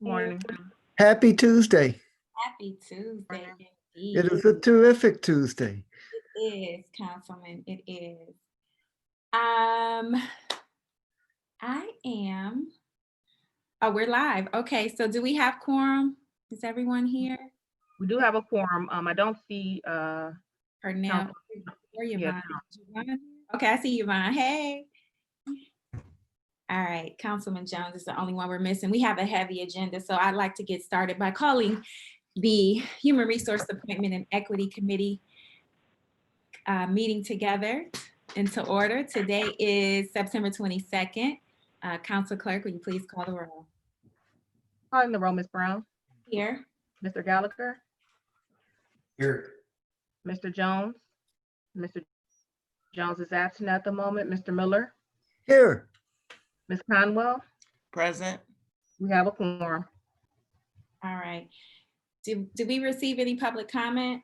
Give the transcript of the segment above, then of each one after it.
Morning. Happy Tuesday. Happy Tuesday, It indeed. is a terrific Tuesday. It is, Councilman. It is. I am. Oh, we're live. Okay, so do we have quorum? Is everyone here? We do have a quorum. I don't see Pernell Council- or yeah, Yvonne? Okay, I see Yvonne. Hey. All right, Councilman Jones is the only one we're missing. We have a heavy agenda, so I'd like to get started by calling the Human Resource Appointment and Equity Committee meeting together into order. Today is September 22nd. Council Clerk, will you please call the roll? calling the roll, Ms. Brown, Here. Mr. Gallagher, Here. Mr. Jones. Mr. Jones is absent at the moment. Mr. Miller, Here. Ms. Conwell, Present. we have a quorum. All right. Did we receive any public comment?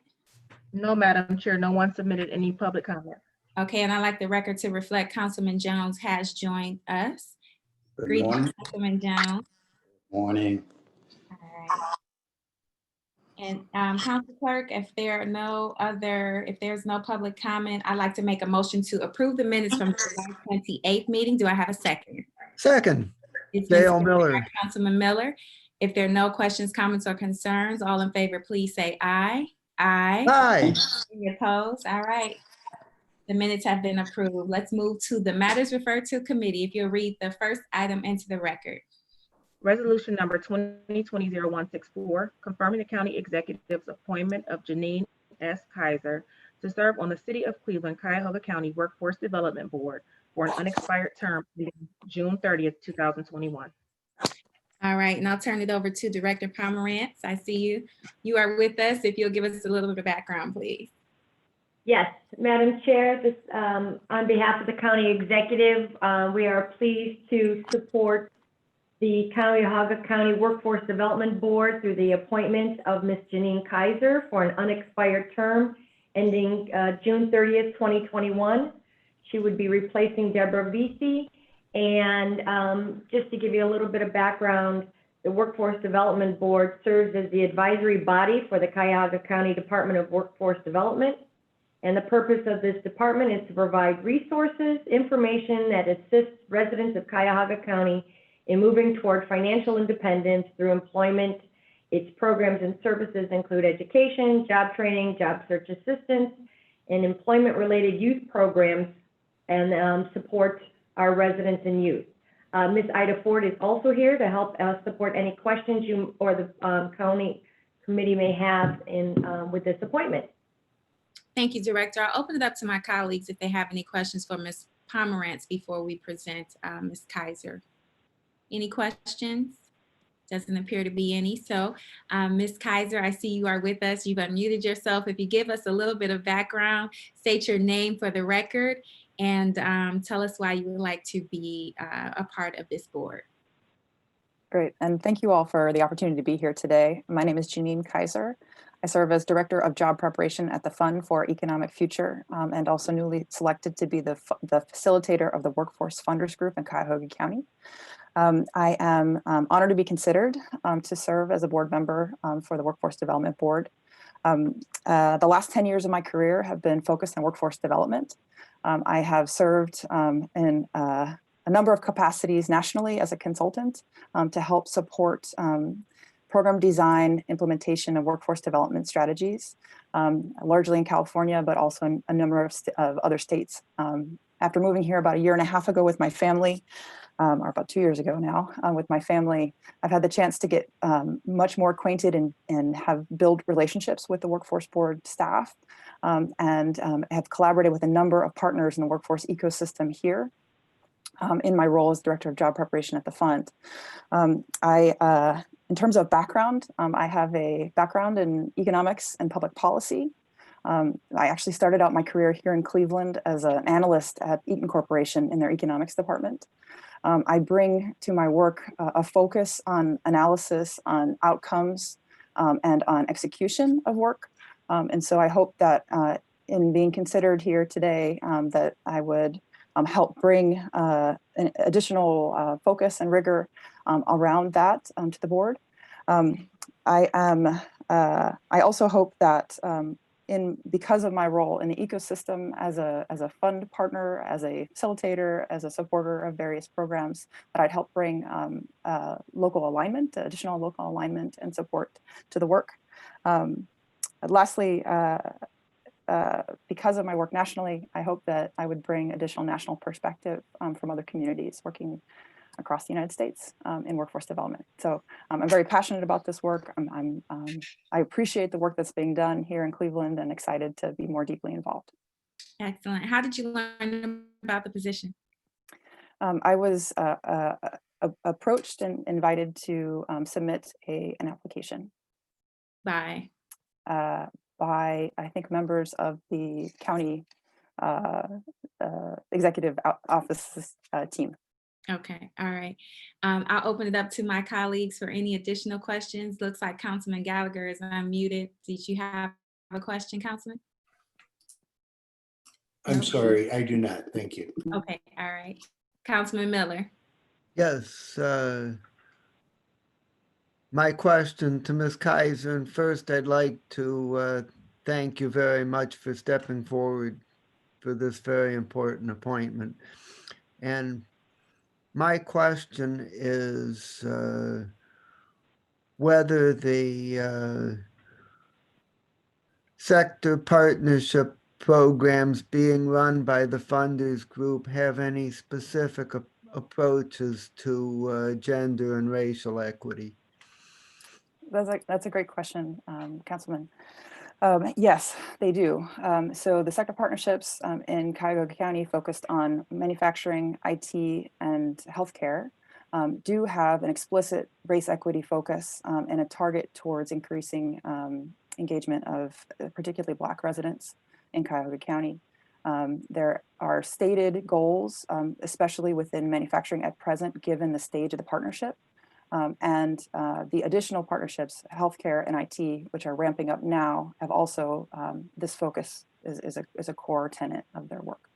No, Madam Chair, no one submitted any public comment. Okay, and I'd like the record to reflect Councilman Jones has joined us. Good Greetings, morning. Councilman Jones. Morning. All right. And Council Clerk, if there's no public comment, I'd like to make a motion to approve the minutes from the July 28th meeting. Do I have a second? Second. It's been Dale seconded Miller. by Councilman Miller. If there are no questions, comments, or concerns, all in favor, please say aye. Aye. Aye. Any opposed? All right. The minutes have been approved. Let's move to the matters referred to committee. If you'll read the first item into the record. Resolution number 2020-0164, confirming the county executive's appointment of Jeannine S. Kaiser to serve on the City of Cleveland, Cuyahoga County Workforce Development Board for an unexpired term ending June 30th, 2021. All right, and I'll turn it over to Director Pomerantz. I see you. You are with us. If you'll give us a little bit of background, please. Yes, Madam Chair, this, on behalf of the county executive, we are pleased to support the Cuyahoga County Workforce Development Board through the appointment of Ms. Jeannine Kaiser for an unexpired term ending June 30th, 2021. She would be replacing Deborah Vesey. And just to give you a little bit of background, the Workforce Development Board serves as the advisory body for the Cuyahoga County Department of Workforce Development. And the purpose of this department is to provide resources, information that assists residents of Cuyahoga County in moving toward financial independence through employment. Its programs and services include education, job training, job search assistance, and employment-related youth programs, and support our residents and youth. Ms. Ida Ford is also here to help support any questions you or the county committee may have with this appointment. Thank you, Director. I'll open it up to my colleagues if they have any questions for Ms. Pomerantz before we present Ms. Kaiser. Any questions? Doesn't appear to be any. So Ms. Kaiser, I see you are with us. You've unmuted yourself. If you give us a little bit of background, state your name for the record, and tell us why you would like to be a part of this board. Great, and thank you all for the opportunity to be here today. My name is Jeannine Kaiser. I serve as Director of Job Preparation at the Fund for Economic Future, and also newly selected to be the facilitator of the Workforce Funders Group in Cuyahoga County. I am honored to be considered to serve as a board member for the Workforce Development Board. The last 10 years of my career have been focused on workforce development. I have served in a number of capacities nationally as a consultant to help support program design, implementation of workforce development strategies, largely in California, but also in a number of other states. After moving here about 1.5 years ago with my family, or about 2 years ago now, with my family, I've had the chance to get much more acquainted and have built relationships with the Workforce Board staff, and have collaborated with a number of partners in the workforce ecosystem here in my role as Director of Job Preparation at the Fund. In terms of background, I have a background in economics and public policy. I actually started out my career here in Cleveland as an analyst at Eaton Corporation in their economics department. I bring to my work a focus on analysis, on outcomes, and on execution of work. And so I hope that in being considered here today, that I would help bring an additional focus and rigor around that to the board. I also hope that because of my role in the ecosystem as a fund partner, as a facilitator, as a supporter of various programs, that I'd help bring local alignment, additional local alignment and support to the work. Lastly, because of my work nationally, I hope that I would bring additional national perspective from other communities working across the United States in workforce development. So I'm very passionate about this work. I appreciate the work that's being done here in Cleveland and excited to be more deeply involved. Excellent. How did you learn about the position? I was approached and invited to submit an application By by, I think, members of the county executive office team. Okay, all right. I'll open it up to my colleagues for any additional questions. Looks like Councilman Gallagher is unmuted. Did you have a question, Councilman? I'm Nope. sorry, I do not. Thank you. Okay, all right. Councilman Miller. Yes. My question to Ms. Kaiser, and first I'd like to thank you very much for stepping forward for this very important appointment. And my question is whether the sector partnership programs being run by the funders group have any specific approaches to gender and racial equity. That's a great question, Councilman. Yes, they do. So the sector partnerships in Cuyahoga County focused on manufacturing, IT, and healthcare do have an explicit race equity focus and a target towards increasing engagement of particularly Black residents in Cuyahoga County. There are stated goals, especially within manufacturing at present, given the stage of the partnership. And the additional partnerships, healthcare and IT, which are ramping up now, have also, this focus is a core tenet of their work.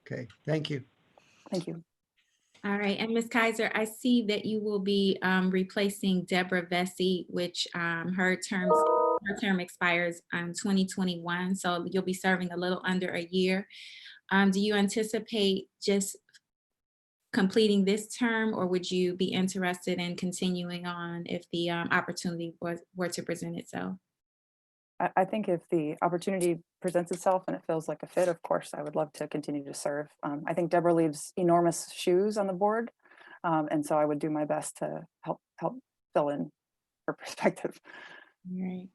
Okay, thank you. Thank you. All right, and Ms. Kaiser, I see that you will be replacing Deborah Vesey, which her term expires in 2021, so you'll be serving a little under a year. Do you anticipate just completing this term, or would you be interested in continuing on if the opportunity were to present itself? I think if the opportunity presents itself and it feels like a fit, of course, I would love to continue to serve. I think Deborah leaves enormous shoes on the board, and so I would do my best to help fill in her perspective. All right.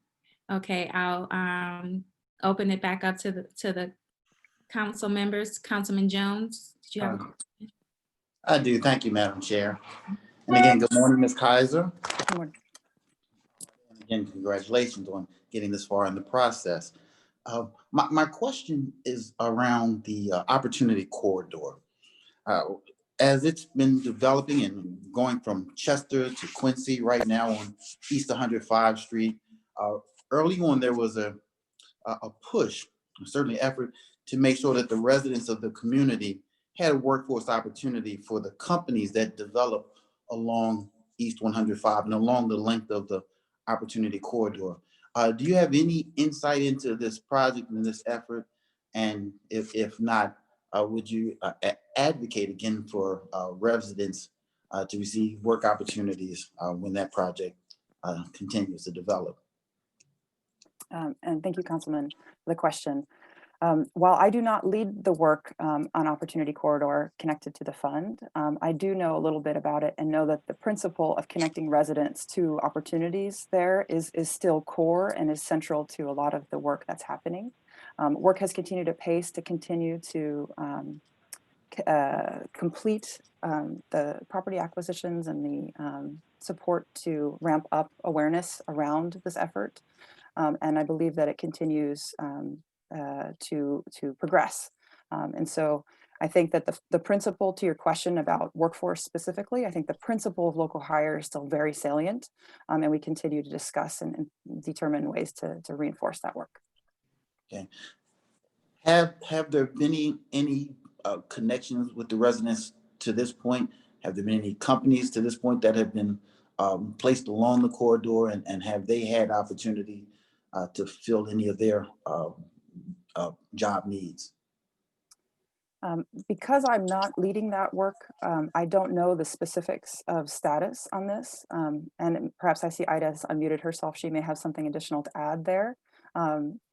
Okay, I'll open it back up to the council members. Councilman Jones, did you have a question? I do. Thank you, Madam Chair. And again, good morning, Ms. Kaiser. Good morning. And again, congratulations on getting this far in the process. My question is around the opportunity corridor. As it's been developing and going from Chester to Quincy right now on East 105 Street, early on there was a push, certainly effort to make sure that the residents of the community had a workforce opportunity for the companies that develop along East 105 and along the length of the opportunity corridor. Do you have any insight into this project and this effort? And if not, would you advocate again for residents to receive work opportunities when that project continues to develop? And thank you, Councilman, for the question. While I do not lead the work on Opportunity Corridor connected to the fund, I do know a little bit about it and know that the principle of connecting residents to opportunities there is still core and is central to a lot of the work that's happening. Work has continued at pace to continue to complete the property acquisitions and the support to ramp up awareness around this effort. And I believe that it continues to progress. And so I think that the principle to your question about workforce specifically, I think the principle of local hire is still very salient, and we continue to discuss and determine ways to reinforce that work. Okay. Have there been any connections with the residents to this point? Have there been any companies to this point that have been placed along the corridor, and have they had opportunity to fill any of their job needs? Because I'm not leading that work, I don't know the specifics of status on this. And perhaps I see Ida has unmuted herself. She may have something additional to add there.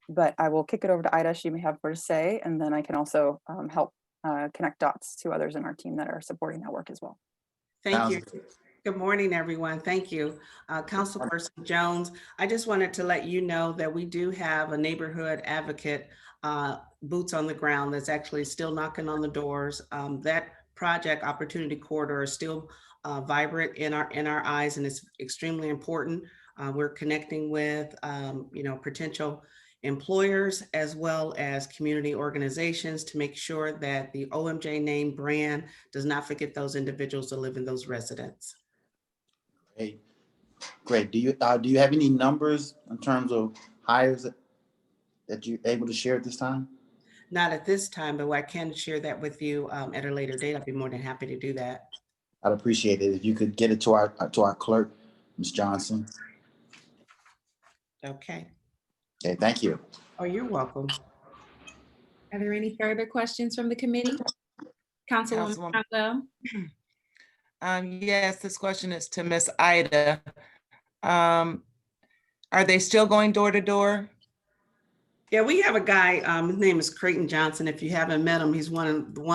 But I will kick it over to Ida. She may have more to say, and then I can also help connect dots to others in our team that are supporting that work as well. Thank you. Good morning, everyone. Thank you. Councilperson Jones, I just wanted to let you know that we do have a neighborhood advocate, boots on the ground, that's actually still knocking on the doors. That project Opportunity Corridor is still vibrant in our eyes, and it's extremely important. We're connecting with potential employers as well as community organizations to make sure that the OMJ name brand does not forget those individuals that live in those residents. Great. Do you have any numbers in terms of hires that you're able to share at this time? Not at this time, but I can share that with you at a later date. I'd be more than happy to do that. I'd appreciate it if you could get it to our clerk, Ms. Johnson. Okay. Okay, thank you. Oh, you're welcome. Are there any further questions from the committee? Councilwoman Brown? Yes, this question is to Miss Ida. Are they still going door to door? Yeah, we have a guy, his name is Creighton Johnson. If you haven't met him, he's one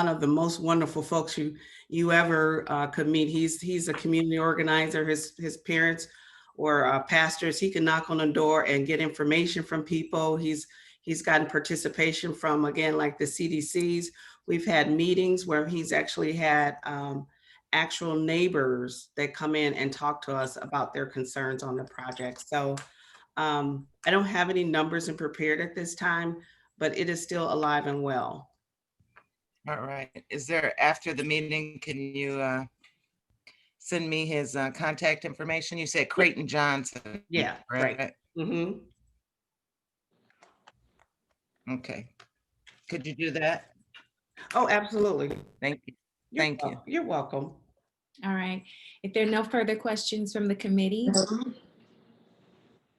of the most wonderful folks you ever could meet. He's a community organizer. His parents were pastors. He can knock on the door and get information from people. He's gotten participation from, again, like the CDCs. We've had meetings where he's actually had actual neighbors that come in and talk to us about their concerns on the project. So I don't have any numbers and prepared at this time, but it is still alive and well. All right. Is there, after the meeting, can you send me his contact information? You said Creighton Johnson. Yeah, right. Mm-hmm. Okay. Could you do that? Oh, absolutely. Thank you. Thank you. You're welcome. All right. If there are no further questions from the committee,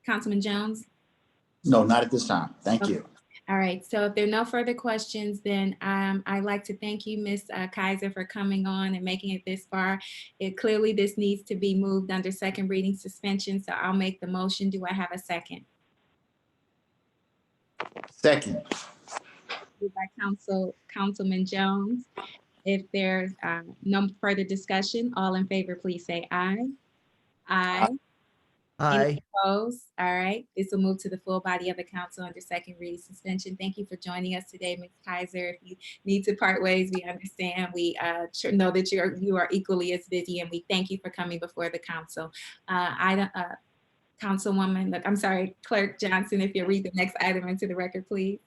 Councilman Jones? No, not at this time. Thank you. All right. So if there are no further questions, then I'd like to thank you, Ms. Kaiser, for coming on and making it this far. Clearly, this needs to be moved under second reading suspension. So I'll make the motion. Do I have a second? Second. By Councilman Jones. If there's no further discussion, all in favor, please say aye. Aye. Aye. Any opposed? All right. This will move to the full body of the council under second reading suspension. Thank you for joining us today, Ms. Kaiser. If you need to part ways, we understand. We know that you are equally as busy, and we thank you for coming before the council. Councilwoman, I'm sorry, Clerk Johnson, if you'll read the next item into the record, please.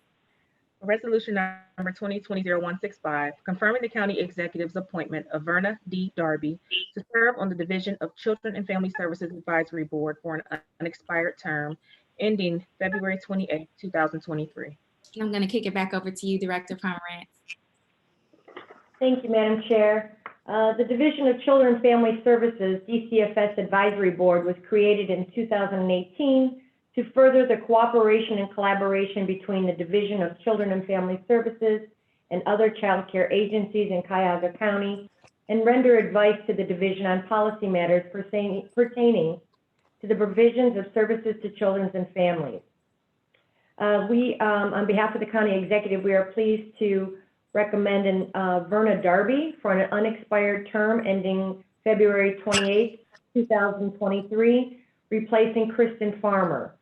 Resolution number 2020-0165, confirming the county executive's appointment of Verna D. Darby to serve on the Division of Children and Family Services Advisory Board for an unexpired term ending February 28, 2023. I'm going to kick it back over to you, Director Pomerantz. Thank you, Madam Chair. The Division of Children and Family Services, DCFS Advisory Board, was created in 2018 to further the cooperation and collaboration between the Division of Children and Family Services and other child care agencies in Cuyahoga County, and render advice to the division on policy matters pertaining to the provisions of services to children and families. On behalf of the county executive, we are pleased to recommend Verna Darby for an unexpired term ending February 28, 2023, replacing Kristen Farmer.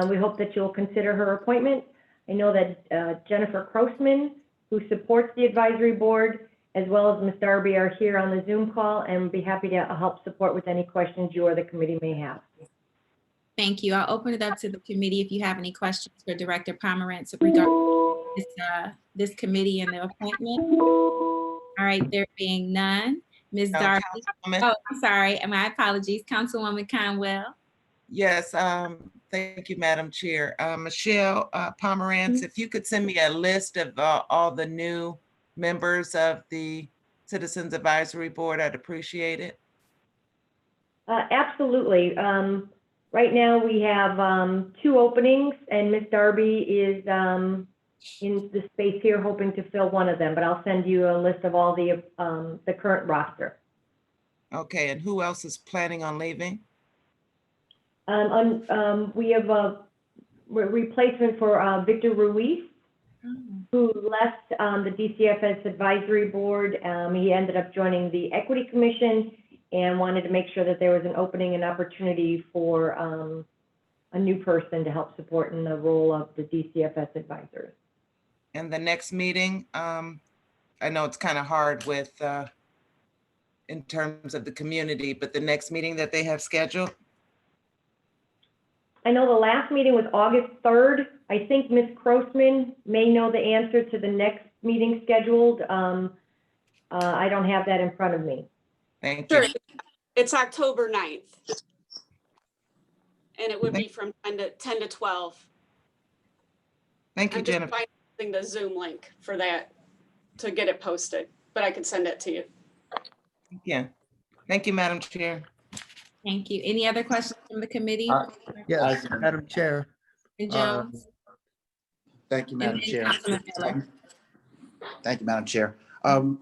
We hope that you'll consider her appointment. I know that Jennifer Crossman, who supports the advisory board, as well as Ms. Darby, are here on the Zoom call, and we'll be happy to help support with any questions you or the committee may have. Thank you. I'll open it up to the committee if you have any questions for Director Pomerantz regarding this committee and the appointment. All right, there being none. Ms. Darby. Oh, I'm sorry. My apologies. Councilwoman Conwell. Yes, thank you, Madam Chair. Michelle Pomerantz, if you could send me a list of all the new members of the Citizens Advisory Board, I'd appreciate it. Absolutely. Right now we have 2 openings, and Miss Darby is in the space here hoping to fill one of them, but I'll send you a list of all the current roster. Okay, and who else is planning on leaving? We have a replacement for Victor Ruiz, who left the DCFS advisory board. He ended up joining the Equity Commission and wanted to make sure that there was an opening and opportunity for a new person to help support in the role of the DCFS advisors. And the next meeting, I know it's kind of hard with, in terms of the community, but the next meeting that they have scheduled? I know the last meeting was August 3rd. I think Ms. Crossman may know the answer to the next meeting scheduled. I don't have that in front of me. Thank you. Sure, it's October 9th. And it would be from 10 to 12. Thank you, I'm just Jennifer. finding the Zoom link for that to get it posted, but I can send it to you. Yeah. Thank you, Madam Chair. Thank you. Any other questions from the committee? Yes, Madam Chair. Councilman Jones? Thank you, And Madam then Chair. Councilman Miller. Thank you, Madam Chair.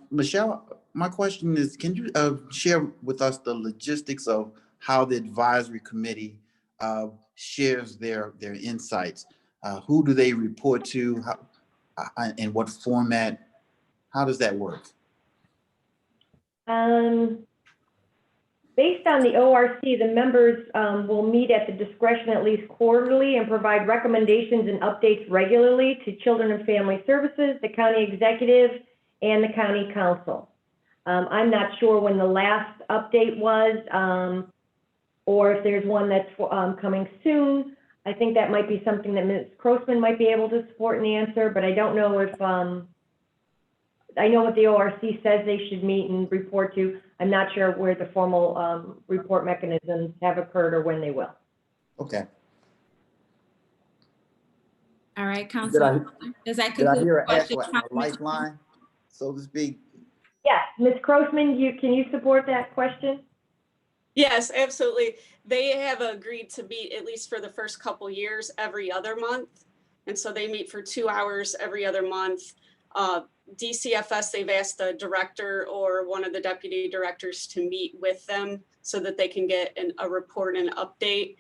Michelle, my question is, can you share with us the logistics of how the advisory committee shares their insights? Who do they report to? How, in what format? How does that work? Based on the ORC, the members will meet at the discretion at least quarterly and provide recommendations and updates regularly to Children and Family Services, the county executive, and the county council. I'm not sure when the last update was, or if there's one that's coming soon. I think that might be something that Ms. Crossman might be able to support and answer, but I don't know if, I know what the ORC says they should meet and report to. I'm not sure where the formal report mechanisms have occurred or when they will. Okay. All right, Councilman Miller. Does that Did I conclude hear the an questions? a lifeline, so to speak? Yes, Ms. Crossman, can you support that question? Yes, absolutely. They have agreed to meet, at least for the first couple years, every other month. And so they meet for 2 hours every other month. DCFS, they've asked the director or one of the deputy directors to meet with them so that they can get a report and update.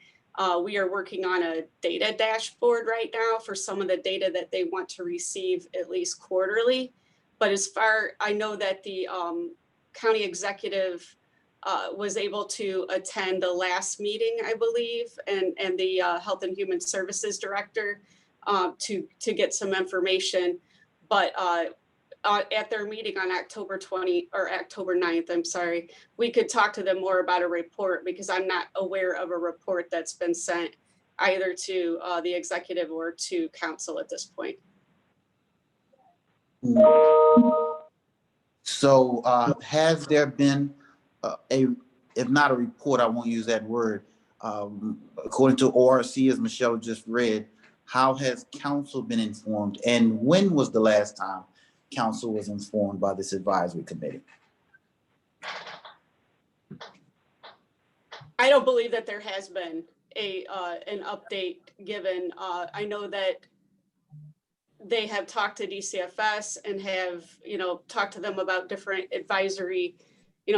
We are working on a data dashboard right now for some of the data that they want to receive at least quarterly. But as far, I know that the county executive was able to attend the last meeting, I believe, and the Health and Human Services Director to get some information. But at their meeting on October 9th, I'm sorry, we could talk to them more about a report because I'm not aware of a report that's been sent either to the executive or to council at this point. So has there been if not a report, I won't use that word, according to ORC, as Michelle just read, how has council been informed? And when was the last time council was informed by this advisory committee? I don't believe that there has been an update given. I know that they have talked to DCFS and have, talked to them about different advisory,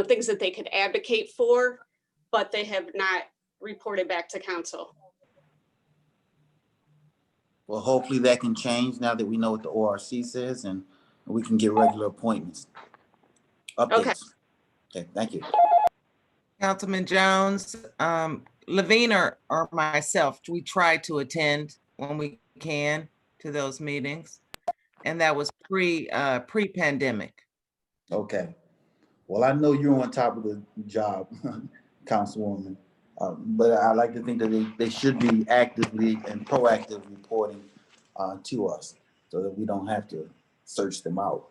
things that they could advocate for, but they have not reported back to council. Well, hopefully that can change now that we know what the ORC says and we can get regular appointments. Updates. Okay. Okay, thank you. Councilman Jones, Levine or myself, we try to attend when we can to those meetings. And that was pre-pandemic. Okay. Well, I know you're on top of the job, Councilwoman, but I like to think that they should be actively and proactive reporting to us so that we don't have to search them out.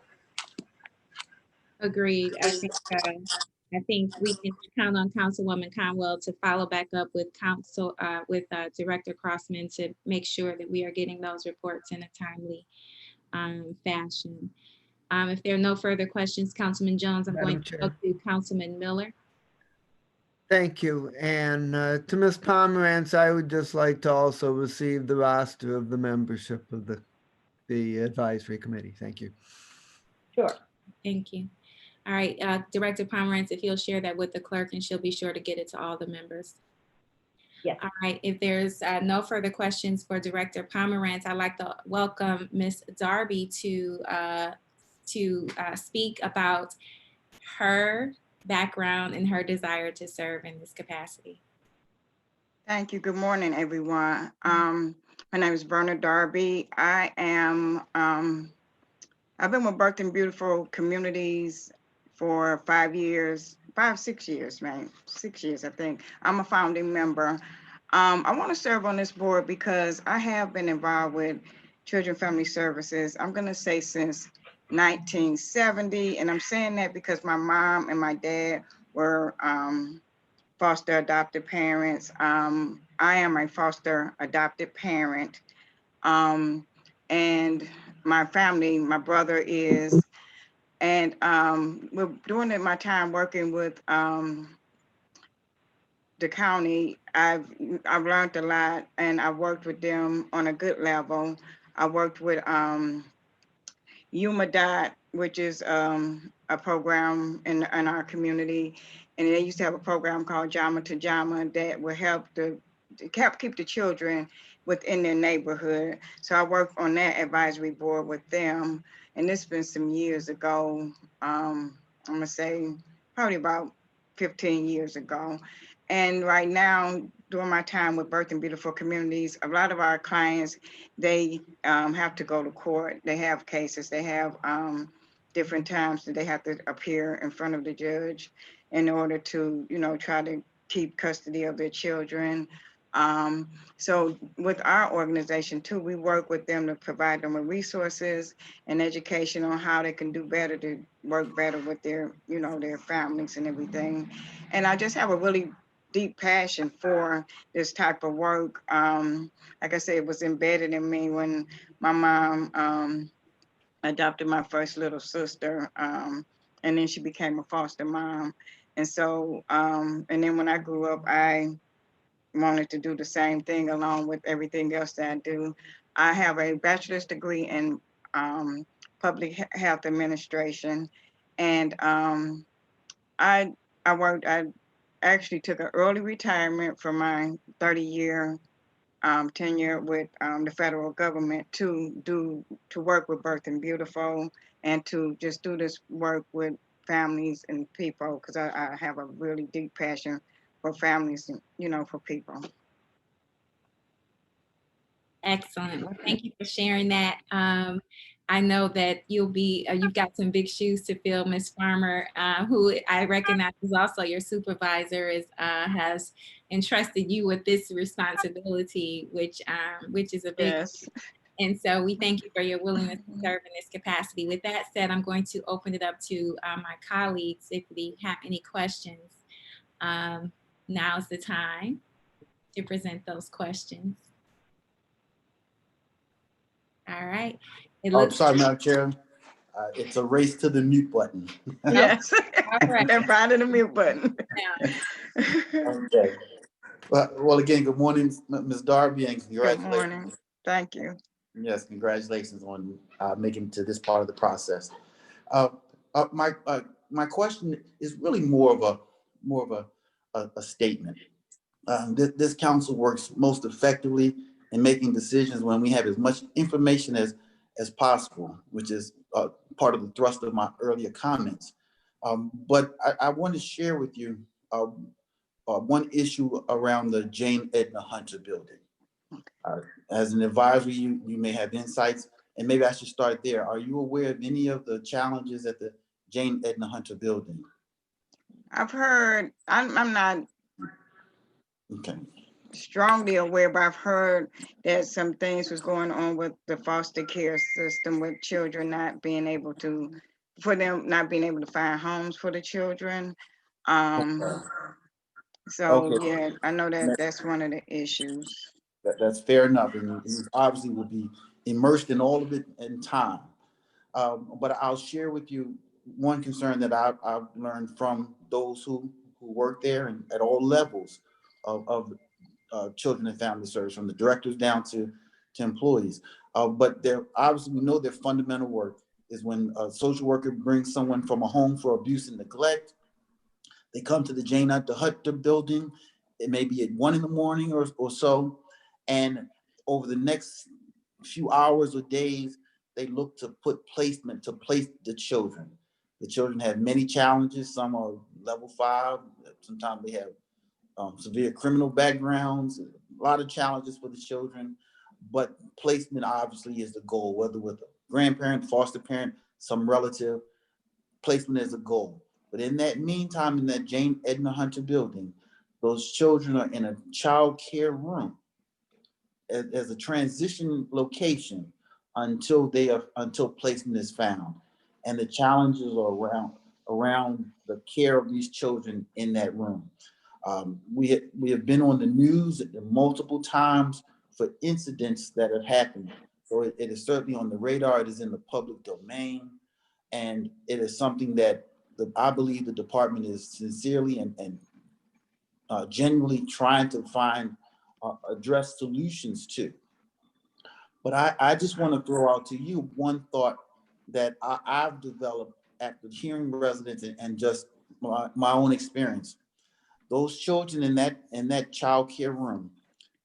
Agreed. I think we can count on Councilwoman Conwell to follow back up with Director Crossman to make sure that we are getting those reports in a timely fashion. If there are no further questions, Councilman Jones, I'm Madam going to go Chair. to Councilman Miller. Thank you. And to Ms. Pomerantz, I would just like to also receive the roster of the membership of the advisory committee. Thank you. Sure. Thank you. All right, Director Pomerantz, if you'll share that with the clerk, and she'll be sure to get it to all the members. Yes. All right, if there's no further questions for Director Pomerantz, I'd like to welcome Ms. Darby to speak about her background and her desire to serve in this capacity. Thank you. Good morning, everyone. My name is Bernard Darby. I am, I've been with Birth and Beautiful Communities for 5 years, 6 years, man, 6 years, I think. I'm a founding member. I want to serve on this board because I have been involved with Children Family Services. I'm going to say since 1970, and I'm saying that because my mom and my dad were foster adopted parents. I am a foster adopted parent. And my family, my brother is, and we're doing it my time working with the county. I've learned a lot, and I worked with them on a good level. I worked with Human, which is a program in our community. And they used to have a program called Jama to Jama that would help keep the children within their neighborhood. So I worked on that advisory board with them. And this has been some years ago. I'm gonna say probably about 15 years ago. And right now, during my time with Birth and Beautiful Communities, a lot of our clients, they have to go to court. They have cases, they have different times that they have to appear in front of the judge in order to, try to keep custody of their children. So with our organization too, we work with them to provide them with resources and education on how they can do better to work better with their, their families and everything. And I just have a really deep passion for this type of work. Like I said, it was embedded in me when my mom adopted my first little sister, and then she became a foster mom. And so, and then when I grew up, I wanted to do the same thing along with everything else that I do. I have a bachelor's degree in public health administration, and I actually took an early retirement from my 30-year tenure with the federal government to work with Birth and Beautiful and to just do this work with families and people, because I have a really deep passion for families and, for people. Excellent. Well, thank you for sharing that. I know that you've got some big shoes to fill, Ms. Farmer, who I recognize is also your supervisor, has entrusted you with this responsibility, which is a big. Yes. And so we thank you for your willingness to serve in this capacity. With that said, I'm going to open it up to my colleagues if they have any questions. Now's the time to present those questions. All right. Sorry, Madam Chair. It's a race to the mute button. Yes. All right. They're finding the mute button. Okay. Well, again, good morning, Ms. Darby, and congratulations. Good morning. Thank you. Yes, congratulations on making it to this part of the process. My question is really more of a statement. This council works most effectively in making decisions when we have as much information as possible, which is part of the thrust of my earlier comments. But I want to share with you one issue around the Jane Edna Hunter building. As an advisor, you may have insights, and maybe I should start there. Are you aware of any of the challenges at the Jane Edna Hunter building? I've heard, I'm not strongly aware, but I've heard that some things was going on with the foster care system with children not being able to find homes for the children. So yeah, I know that that's one of the issues. That's fair enough, and you obviously will be immersed in all of it in time. But I'll share with you one concern that I've learned from those who who work there and at all levels of children and family service, from the directors down to employees. But obviously we know their fundamental work is when a social worker brings someone from a home for abuse and neglect. They come to the Jane at the Hunter building. It may be at 1 in the morning or so. And over the next few hours or days, they look to put placement to place the children. The children have many challenges. Some are level 5. Sometimes they have severe criminal backgrounds, a lot of challenges for the children. But placement obviously is the goal, whether with a grandparent, foster parent, some relative, placement is a goal. But in that meantime, in that Jane Edna Hunter building, those children are in a child care room as a transition location until placement is found. And the challenges are around the care of these children in that room. We have been on the news multiple times for incidents that have happened. So it is certainly on the radar. It is in the public domain. And it is something that I believe the department is sincerely and genuinely trying to address solutions to. But I just want to throw out to you one thought that I've developed after hearing residents and just my own experience. Those children in that child care room,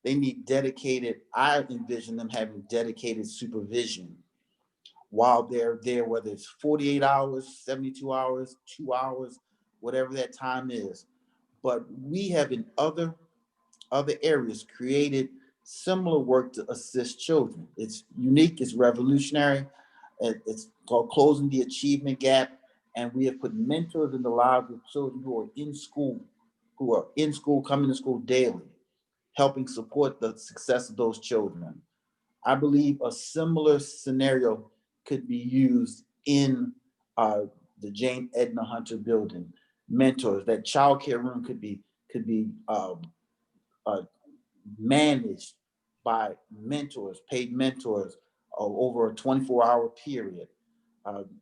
they need dedicated, I envision them having dedicated supervision while they're there, whether it's 48 hours, 72 hours, 2 hours, whatever that time is. But we have in other areas created similar work to assist children. It's unique, it's revolutionary. It's called Closing the Achievement Gap. And we have put mentors in the lives of children who are in school, coming to school daily, helping support the success of those children. I believe a similar scenario could be used in the Jane Edna Hunter building. Mentors, that child care room could be managed by mentors, paid mentors over a 24-hour period.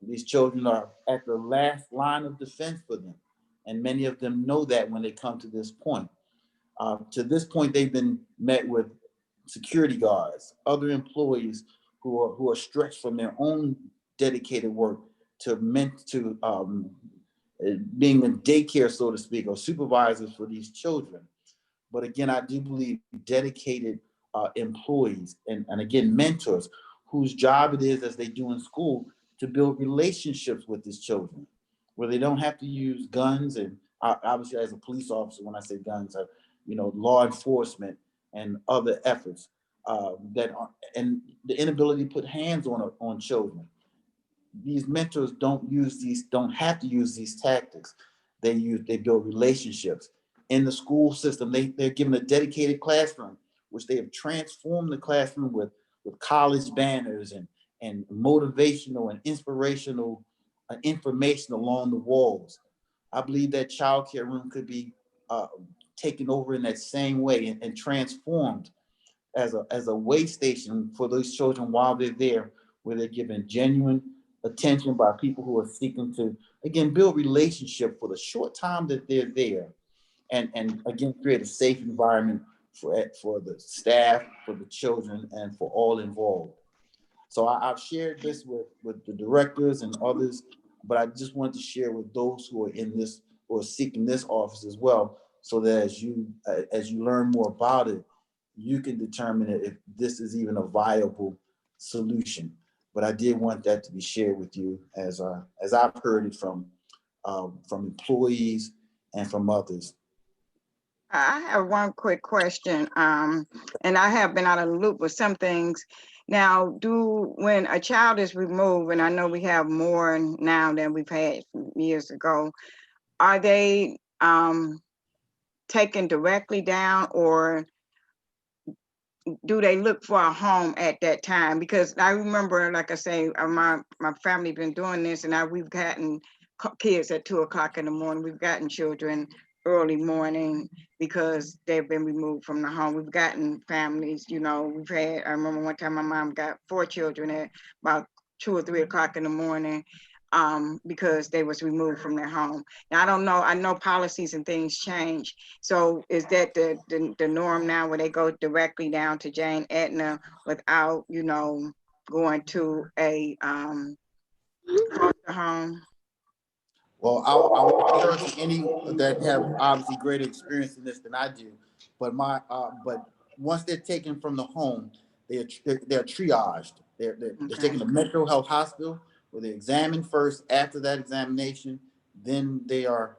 These children are at the last line of defense for them. And many of them know that when they come to this point. To this point, they've been met with security guards, other employees who are stretched from their own dedicated work to being a daycare, so to speak, or supervisors for these children. But again, I do believe dedicated employees and again, mentors whose job it is, as they do in school, to build relationships with these children, where they don't have to use guns. And obviously, as a police officer, when I say guns, law enforcement and other efforts and the inability to put hands on children. These mentors don't have to use these tactics. They build relationships. In the school system, they're given a dedicated classroom, which they have transformed the classroom with college banners and motivational and inspirational information along the walls. I believe that child care room could be taken over in that same way and transformed as a way station for those children while they're there, where they're given genuine attention by people who are seeking to, again, build relationship for the short time that they're there, and again, create a safe environment for the staff, for the children, and for all involved. So I've shared this with the directors and others, but I just wanted to share with those who are in this or seeking this office as well, so that as you learn more about it, you can determine if this is even a viable solution. But I did want that to be shared with you as I've heard it from employees and from others. I have one quick question, and I have been out of the loop with some things. Now, when a child is removed, and I know we have more now than we've had years ago, are they taken directly down, or do they look for a home at that time? Because I remember, like I say, my family been doing this, and we've gotten kids at 2 o'clock in the morning. We've gotten children early morning because they've been removed from the home. We've gotten families, I remember one time my mom got 4 children at about 2 or 3 o'clock in the morning. because they was removed from their home. Now, I don't know, I know policies and things change. So is that the norm now where they go directly down to Jane Aetna without, you know, going to a foster home? Well, I'll encourage any that have obviously greater experience in this than I do, but but once they're taken from the home, they're triaged. They're taken to mental health hospital where they're examined first. After that examination, then they are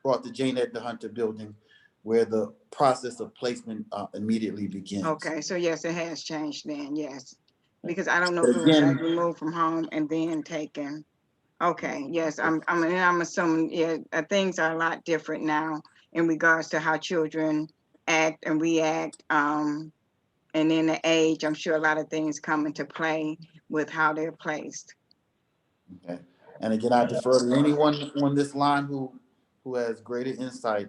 brought to Jane Edna Hunter building, where the process of placement immediately begins. Okay, so yes, it has changed then, yes. Because I don't know But if it was like again, removed from home and then taken. Okay, yes, I'm assuming, yeah, things are a lot different now in regards to how children act and react. And in the age, I'm sure a lot of things come into play with how they're placed. okay. And again, I defer to anyone on this line who has greater insight.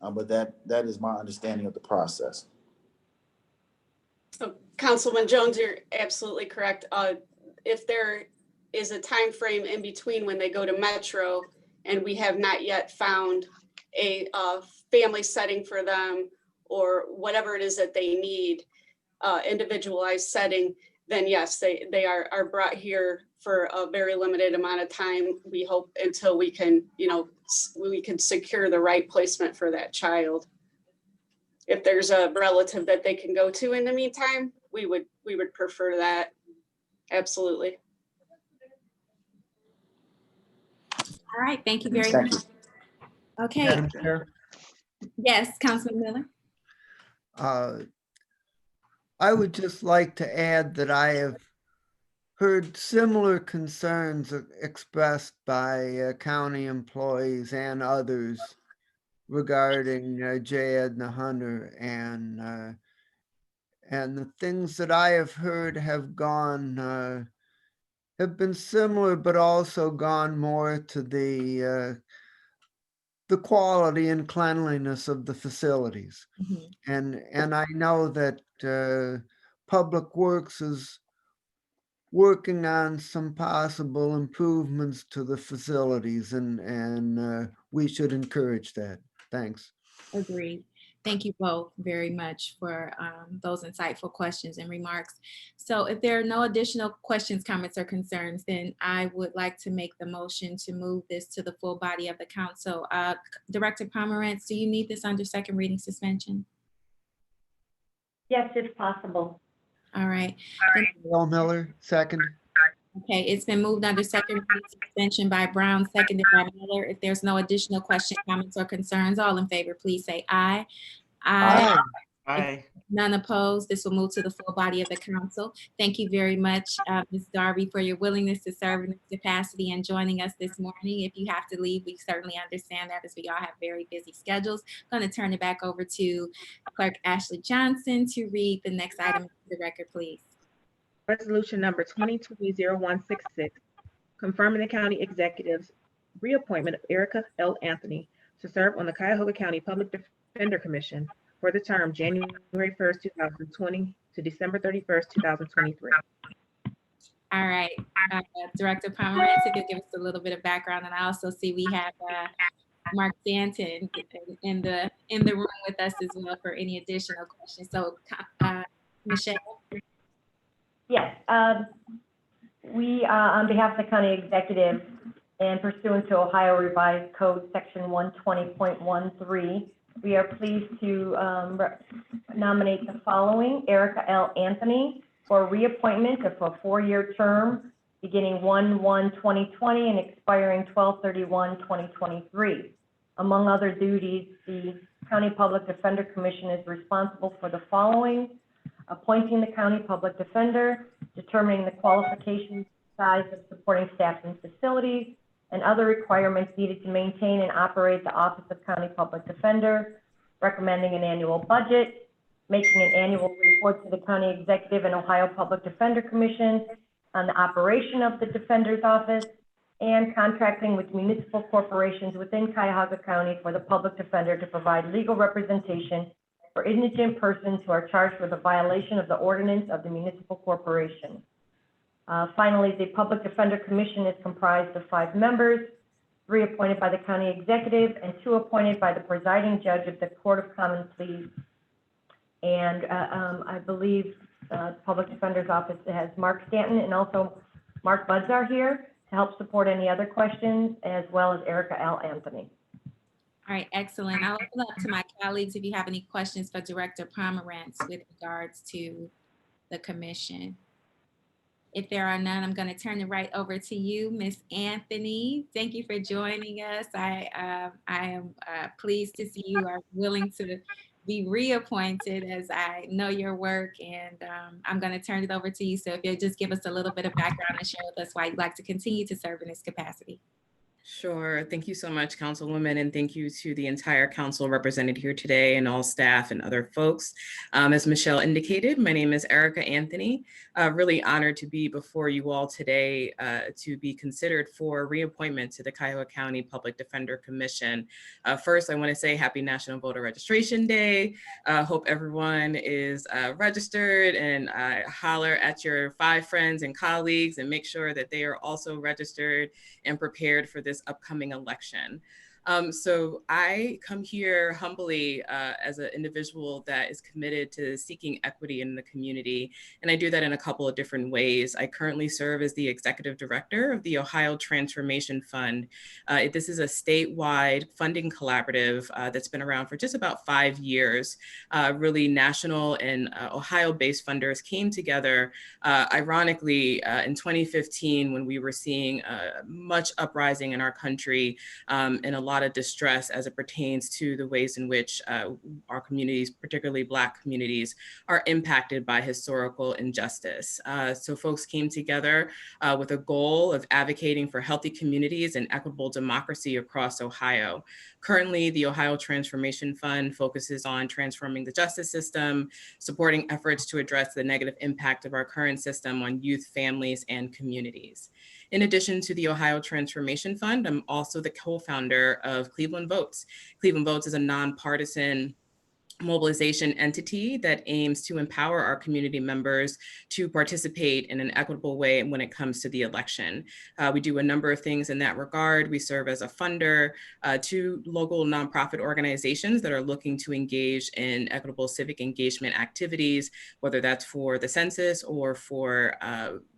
But that is my understanding of the process. So Councilman Jones, you're absolutely correct. If there is a time frame in between when they go to Metro and we have not yet found a family setting for them or whatever it is that they need, individualized setting, then yes, they are brought here for a very limited amount of time. We hope until we can, you know, we can secure the right placement for that child. If there's a relative that they can go to in the meantime, we would prefer that. Absolutely. All right, thank you very Thank much. you. Okay, Madam Chair, yes, Councilman Miller. I would just like to add that I have heard similar concerns expressed by county employees and others regarding J. Edna Hunter, and the things that I have heard have gone have been similar, but also gone more to the quality and cleanliness of the facilities. And I know that Public Works is working on some possible improvements to the facilities, and we should encourage that. Thanks. Agreed. Thank you both very much for those insightful questions and remarks. So if there are no additional questions, comments, or concerns, then I would like to make the motion to move this to the full body of the council. Director Pomerantz, do you need this under second reading suspension? Yes, if possible. All right. Bill Miller, second. Okay, it's been moved under second reading suspension by Brown, seconded by Miller. If there's no additional questions, comments, or concerns, all in favor, please say aye. Aye. Aye. None opposed. This will move to the full body of the council. Thank you very much, Ms. Darby, for your willingness to serve in this capacity and joining us this morning. If you have to leave, we certainly understand that, as we all have very busy schedules. I'm going to turn it back over to Clerk Ashley Johnson to read the next item into the record, please. Resolution number 2020-0166, confirming the county executive's reappointment of Erika Anthony to serve on the Cuyahoga County Public Defender Commission for the term January 1st, 2020 to December 31st, 2023. All right, Director Pomerantz, if you'll give us a little bit of background, and I also see we have Mark Stanton in the room with us as well for any additional questions. So, Michelle. Yes, we, on behalf of the county executive and pursuant to Ohio Revised Code Section 120.13, we are pleased to nominate the following: Erika L. Anthony for reappointment of a 4-year term beginning 1/1/2020 and expiring 12/31/2023. Among other duties, the County Public Defender Commission is responsible for the following: appointing the county public defender, determining the qualifications, size of supporting staff and facilities, and other requirements needed to maintain and operate the Office of County Public Defender, recommending an annual budget, making an annual report to the county executive and Ohio Public Defender Commission on the operation of the Defender's Office, and contracting with municipal corporations within Cuyahoga County for the public defender to provide legal representation for indigent persons who are charged with a violation of the ordinance of the municipal corporation. Finally, the Public Defender Commission is comprised of 5 members, 3 appointed by the county executive and 2 appointed by the presiding judge of the Court of Common Pleas. And I believe the Public Defender's Office has Mark Stanton and also Mark Buds are here to help support any other questions, as well as Erika Anthony. All right, excellent. I'll open up to my colleagues if you have any questions for Director Pomerantz with regards to the commission. If there are none, I'm going to turn it right over to you, Ms. Anthony. Thank you for joining us. I am pleased to see you are willing to be reappointed, as I know your work, and I'm going to turn it over to you. So if you'll just give us a little bit of background and share with us why you'd like to continue to serve in this capacity. Sure. Thank you so much, Councilwoman, and thank you to the entire council represented here today and all staff and other folks. As Michelle indicated, my name is Erika Anthony. Really honored to be before you all today to be considered for reappointment to the Cuyahoga County Public Defender Commission. First, I want to say Happy National Voter Registration Day. Hope everyone is registered, and holler at your 5 friends and colleagues and make sure that they are also registered and prepared for this upcoming election. So I come here humbly as an individual that is committed to seeking equity in the community, and I do that in a couple of different ways. I currently serve as the executive director of the Ohio Transformation Fund. This is a statewide funding collaborative that's been around for just about 5 years. Really national and Ohio-based funders came together, ironically, in 2015 when we were seeing much uprising in our country and a lot of distress as it pertains to the ways in which our communities, particularly Black communities, are impacted by historical injustice. So folks came together with a goal of advocating for healthy communities and equitable democracy across Ohio. Currently, the Ohio Transformation Fund focuses on transforming the justice system, supporting efforts to address the negative impact of our current system on youth, families, and communities. In addition to the Ohio Transformation Fund, I'm also the co-founder of Cleveland Votes. Cleveland Votes is a nonpartisan mobilization entity that aims to empower our community members to participate in an equitable way when it comes to the election. We do a number of things in that regard. We serve as a funder to local nonprofit organizations that are looking to engage in equitable civic engagement activities, whether that's for the census or for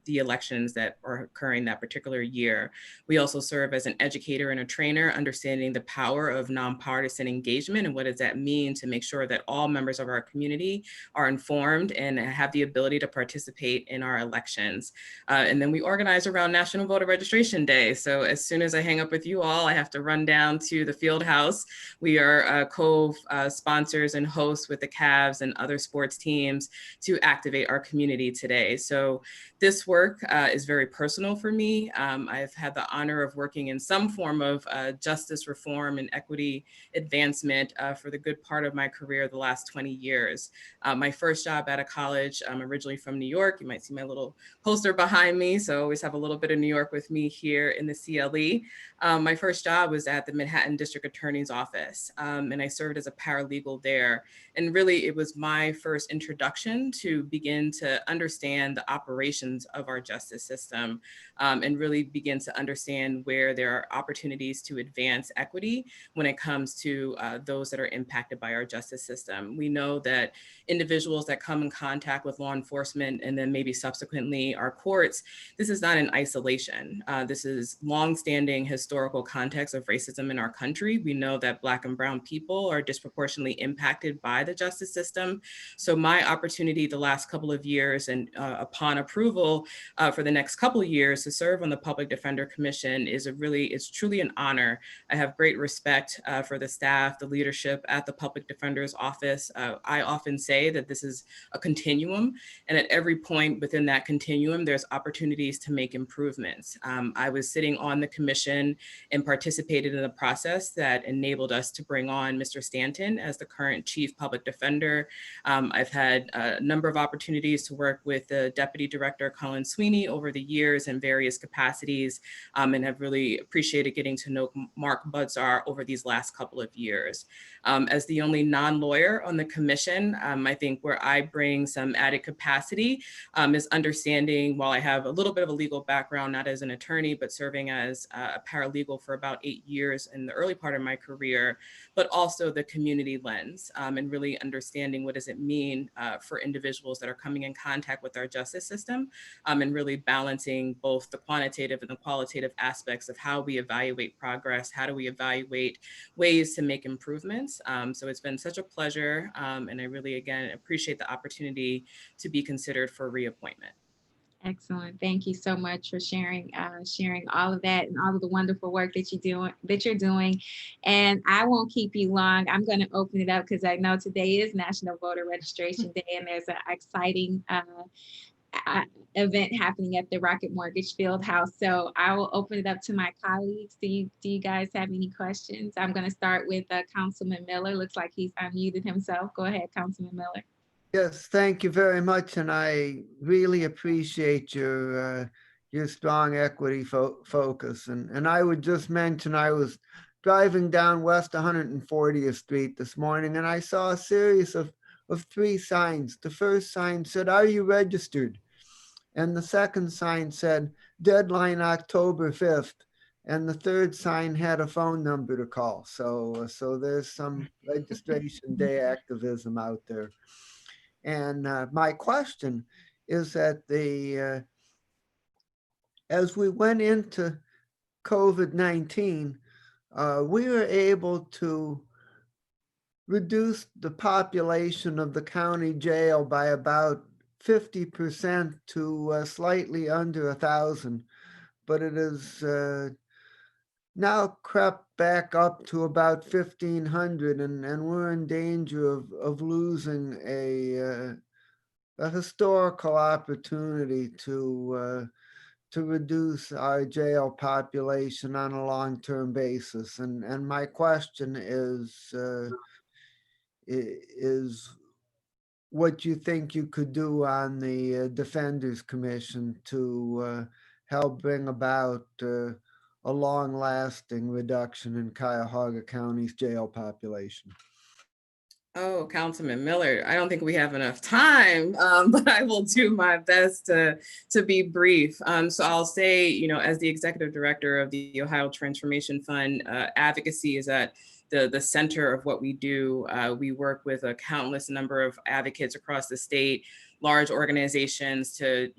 the elections that are occurring that particular year. We also serve as an educator and a trainer, understanding the power of nonpartisan engagement and what does that mean to make sure that all members of our community are informed and have the ability to participate in our elections. And then we organize around National Voter Registration Day. So as soon as I hang up with you all, I have to run down to the field house. We are co-sponsors and hosts with the Cavs and other sports teams to activate our community today. So this work is very personal for me. I've had the honor of working in some form of justice reform and equity advancement for the good part of my career the last 20 years. My first job out of college, I'm originally from New York. You might see my little poster behind me. So I always have a little bit of New York with me here in the CLE. My first job was at the Manhattan District Attorney's Office, and I served as a paralegal there. And really, it was my first introduction to begin to understand the operations of our justice system and really begin to understand where there are opportunities to advance equity when it comes to those that are impacted by our justice system. We know that individuals that come in contact with law enforcement and then maybe subsequently our courts, this is not in isolation. This is longstanding historical context of racism in our country. We know that Black and Brown people are disproportionately impacted by the justice system. So my opportunity the last couple of years and upon approval for the next couple of years to serve on the Public Defender Commission is it's truly an honor. I have great respect for the staff, the leadership at the Public Defender's Office. I often say that this is a continuum, and at every point within that continuum, there's opportunities to make improvements. I was sitting on the commission and participated in a process that enabled us to bring on Mr. Stanton as the current Chief Public Defender. I've had a number of opportunities to work with the Deputy Director, Colin Sweeney over the years in various capacities, and have really appreciated getting to know Mark Budzar over these last couple of years. As the only non-lawyer on the commission, I think where I bring some added capacity is understanding, while I have a little bit of a legal background, not as an attorney, but serving as a paralegal for about 8 years in the early part of my career, but also the community lens, and really understanding what does it mean for individuals that are coming in contact with our justice system, and really balancing both the quantitative and the qualitative aspects of how we evaluate progress, how do we evaluate ways to make improvements. So it's been such a pleasure, and I really, again, appreciate the opportunity to be considered for reappointment. Excellent. Thank you so much for sharing all of that and all of the wonderful work that you're doing. And I won't keep you long. I'm going to open it up because I know today is National Voter Registration Day, and there's an exciting event happening at the Rocket Mortgage Fieldhouse. So I will open it up to my colleagues. Do you guys have any questions? I'm going to start with Councilman Miller. Looks like he's unmuted himself. Go ahead, Councilman Miller. Yes, thank you very much, and I really appreciate your strong equity focus. And I would just mention, I was driving down West 140th Street this morning, and I saw a series of 3 signs. The first sign said, "Are you registered?" And the second sign said, "Deadline October 5th." And the third sign had a phone number to call. So there's some registration day activism out there. And my question is that as we went into COVID-19, we were able to reduce the population of the county jail by about 50% to slightly under 1,000, but it is now crept back up to about 1,500, and we're in danger of losing a historical opportunity to reduce our jail population on a long-term basis. And my question is what you think you could do on the Defenders Commission to help bring about a long-lasting reduction in Cuyahoga County's jail population. Oh, Councilman Miller, I don't think we have enough time, but I will do my best to be brief. So I'll say, as the executive director of the Ohio Transformation Fund, advocacy is at the center of what we do. We work with a countless number of advocates across the state, large organizations to,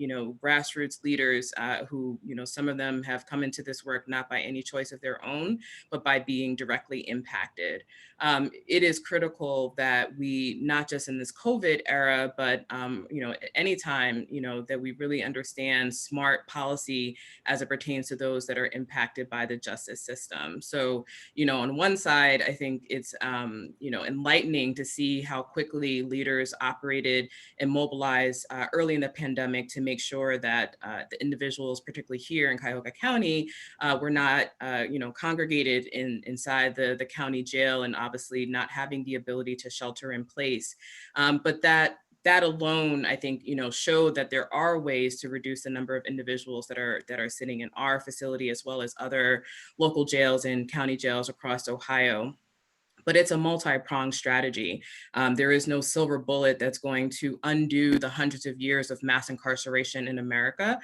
grassroots leaders who, some of them have come into this work not by any choice of their own, but by being directly impacted. It is critical that we, not just in this COVID era, but, anytime, that we really understand smart policy as it pertains to those that are impacted by the justice system. So, on one side, I think it's, enlightening to see how quickly leaders operated and mobilized early in the pandemic to make sure that the individuals, particularly here in Cuyahoga County, were not, congregated inside the county jail, and obviously not having the ability to shelter in place. But that alone, I think, showed that there are ways to reduce the number of individuals that are sitting in our facility, as well as other local jails and county jails across Ohio. But it's a multi-pronged strategy. There is no silver bullet that's going to undo the hundreds of years of mass incarceration in America.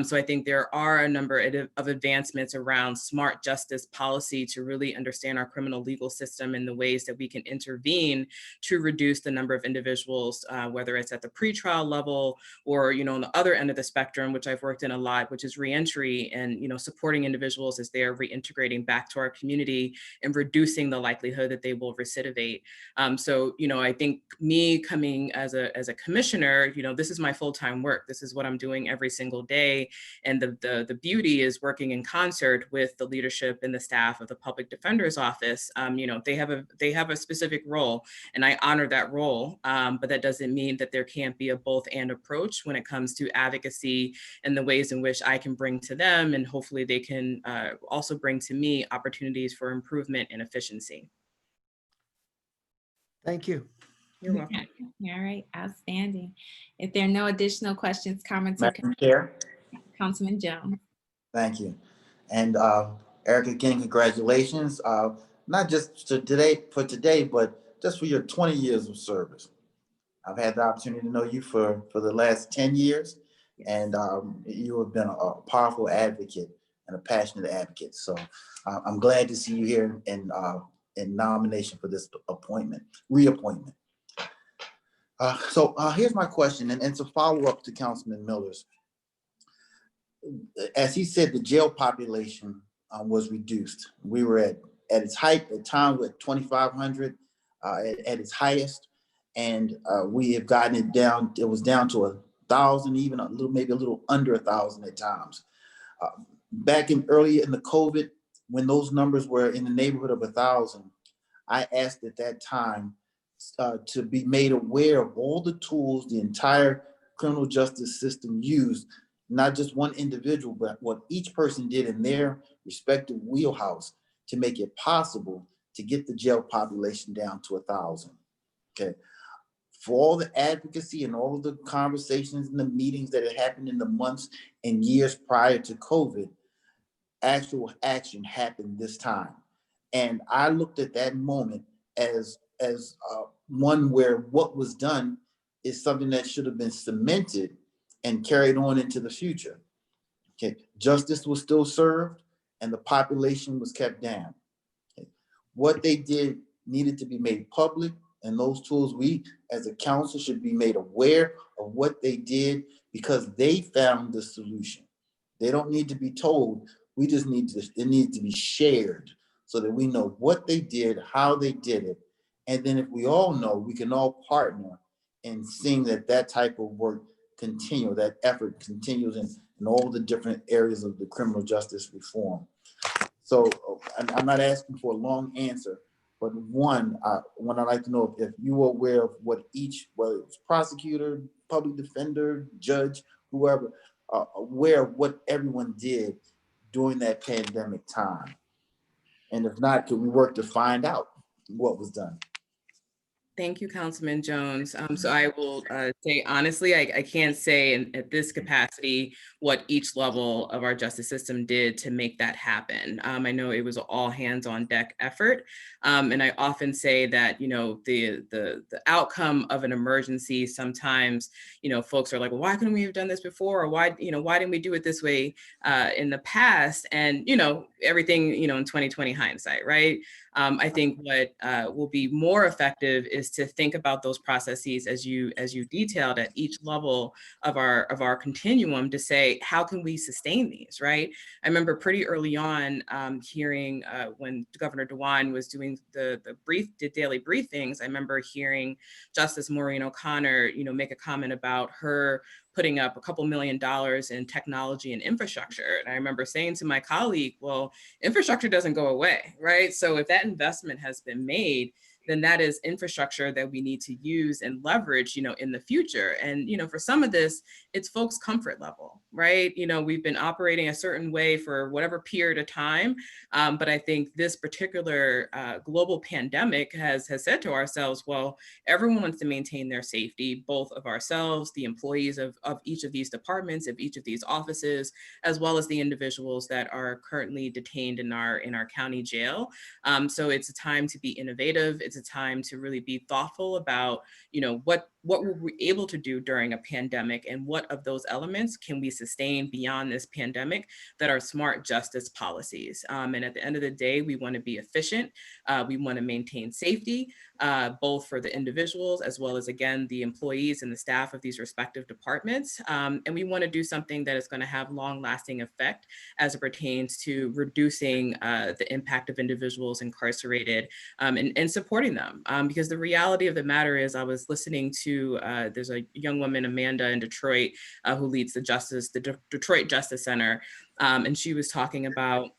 So I think there are a number of advancements around smart justice policy to really understand our criminal legal system and the ways that we can intervene to reduce the number of individuals, whether it's at the pretrial level or, on the other end of the spectrum, which I've worked in a lot, which is reentry and, supporting individuals as they are reintegrating back to our community and reducing the likelihood that they will recidivate. So, I think me coming as a commissioner, this is my full-time work. This is what I'm doing every single day. And the beauty is working in concert with the leadership and the staff of the Public Defender's Office. They have a specific role, and I honor that role. But that doesn't mean that there can't be a both-and approach when it comes to advocacy and the ways in which I can bring to them, and hopefully they can also bring to me opportunities for improvement and efficiency. Thank you. You're welcome. All right, outstanding. If there are no additional questions, comments, or Madam Chair, Councilman Jones. Thank you. And Erika, again, congratulations. Not just for today, but just for your 20 years of service. I've had the opportunity to know you for the last 10 years, and you have been a powerful advocate and a passionate advocate. So I'm glad to see you here in nomination for this reappointment. So here's my question, and it's a follow-up to Councilman Miller's. As he said, the jail population was reduced. We were at its height at times with 2,500 at its highest, and we have gotten it down. It was down to 1,000, even maybe a little under 1,000 at times. Back early in the COVID, when those numbers were in the neighborhood of 1,000, I asked at that time to be made aware of all the tools the entire criminal justice system used, not just one individual, but what each person did in their respective wheelhouse to make it possible to get the jail population down to 1,000. Okay. For all the advocacy and all of the conversations and the meetings that had happened in the months and years prior to COVID, actual action happened this time. And I looked at that moment as one where what was done is something that should have been cemented and carried on into the future. Okay, justice was still served and the population was kept down. Okay. What they did needed to be made public, and those tools, we as a council should be made aware of what they did because they found the solution. They don't need to be told, we just need to, it needs to be shared so that we know what they did, how they did it. And then if we all know, we can all partner in seeing that type of work continue, that effort continues in all the different areas of the criminal justice reform. So I'm not asking for a long answer, but one, I'd like to know if you were aware of what whether it's prosecutor, public defender, judge, whoever, aware of what everyone did during that pandemic time. And if not, could we work to find out what was done? Thank you, Councilman Jones. So I will say honestly, I can't say at this capacity what each level of our justice system did to make that happen. I know it was an all hands on deck effort. And I often say that, you know, the outcome of an emergency, sometimes, you know, folks are like, well, why couldn't we have done this before? Or why didn't we do it this way in the past? And, you know, everything, you know, in 2020 hindsight, right? I think what will be more effective is to think about those processes as you detailed at each level of our continuum to say, how can we sustain these, right? I remember pretty early on hearing when Governor DeWine was doing the daily briefings, I remember hearing Justice Maureen O'Connor, you know, make a comment about her putting up $2 million in technology and infrastructure. And I remember saying to my colleague, well, infrastructure doesn't go away, right? So if that investment has been made, then that is infrastructure that we need to use and leverage, you know, in the future. And, you know, for some of this, it's folks' comfort level, right? You know, we've been operating a certain way for whatever period of time. But I think this particular global pandemic has said to ourselves, well, everyone wants to maintain their safety, both of ourselves, the employees of each of these departments, of each of these offices, as well as the individuals that are currently detained in our county jail. So it's a time to be innovative. It's a time to really be thoughtful about, you know, what were we able to do during a pandemic, and what of those elements can we sustain beyond this pandemic that are smart justice policies. And at the end of the day, we want to be efficient. We want to maintain safety, both for the individuals as well as, again, the employees and the staff of these respective departments. And we want to do something that is going to have long-lasting effect as it pertains to reducing the impact of individuals incarcerated and supporting them. Because the reality of the matter is, I was listening to, there's a young woman, Amanda, in Detroit, who leads the Detroit Justice Center. And she was talking about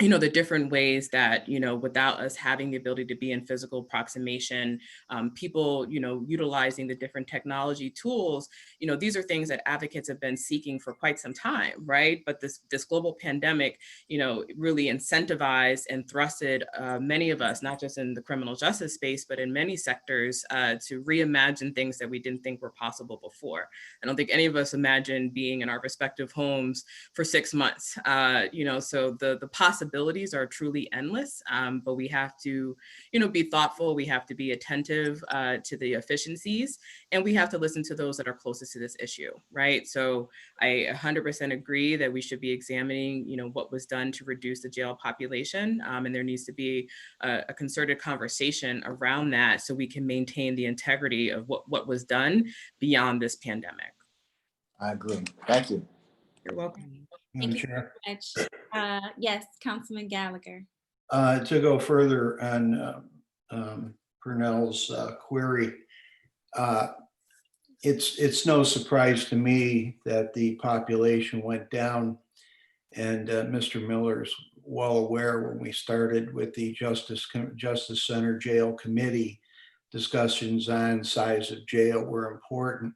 the different ways that, without us having the ability to be in physical proximation, people, utilizing the different technology tools, these are things that advocates have been seeking for quite some time, right? But this global pandemic, really incentivized and thrusted many of us, not just in the criminal justice space, but in many sectors, to reimagine things that we didn't think were possible before. I don't think any of us imagined being in our respective homes for 6 months, so the possibilities are truly endless, but we have to, be thoughtful. We have to be attentive to the efficiencies, and we have to listen to those that are closest to this issue, right? So I 100% agree that we should be examining, what was done to reduce the jail population, and there needs to be a concerted conversation around that so we can maintain the integrity of what was done beyond this pandemic. I agree. Thank you. You're welcome. Thank you so much. Yes, Councilman Gallagher. To go further on Purnell's query, it's no surprise to me that the population went down, and Mr. Miller's well aware when we started with the Justice Center Jail Committee, discussions on size of jail were important.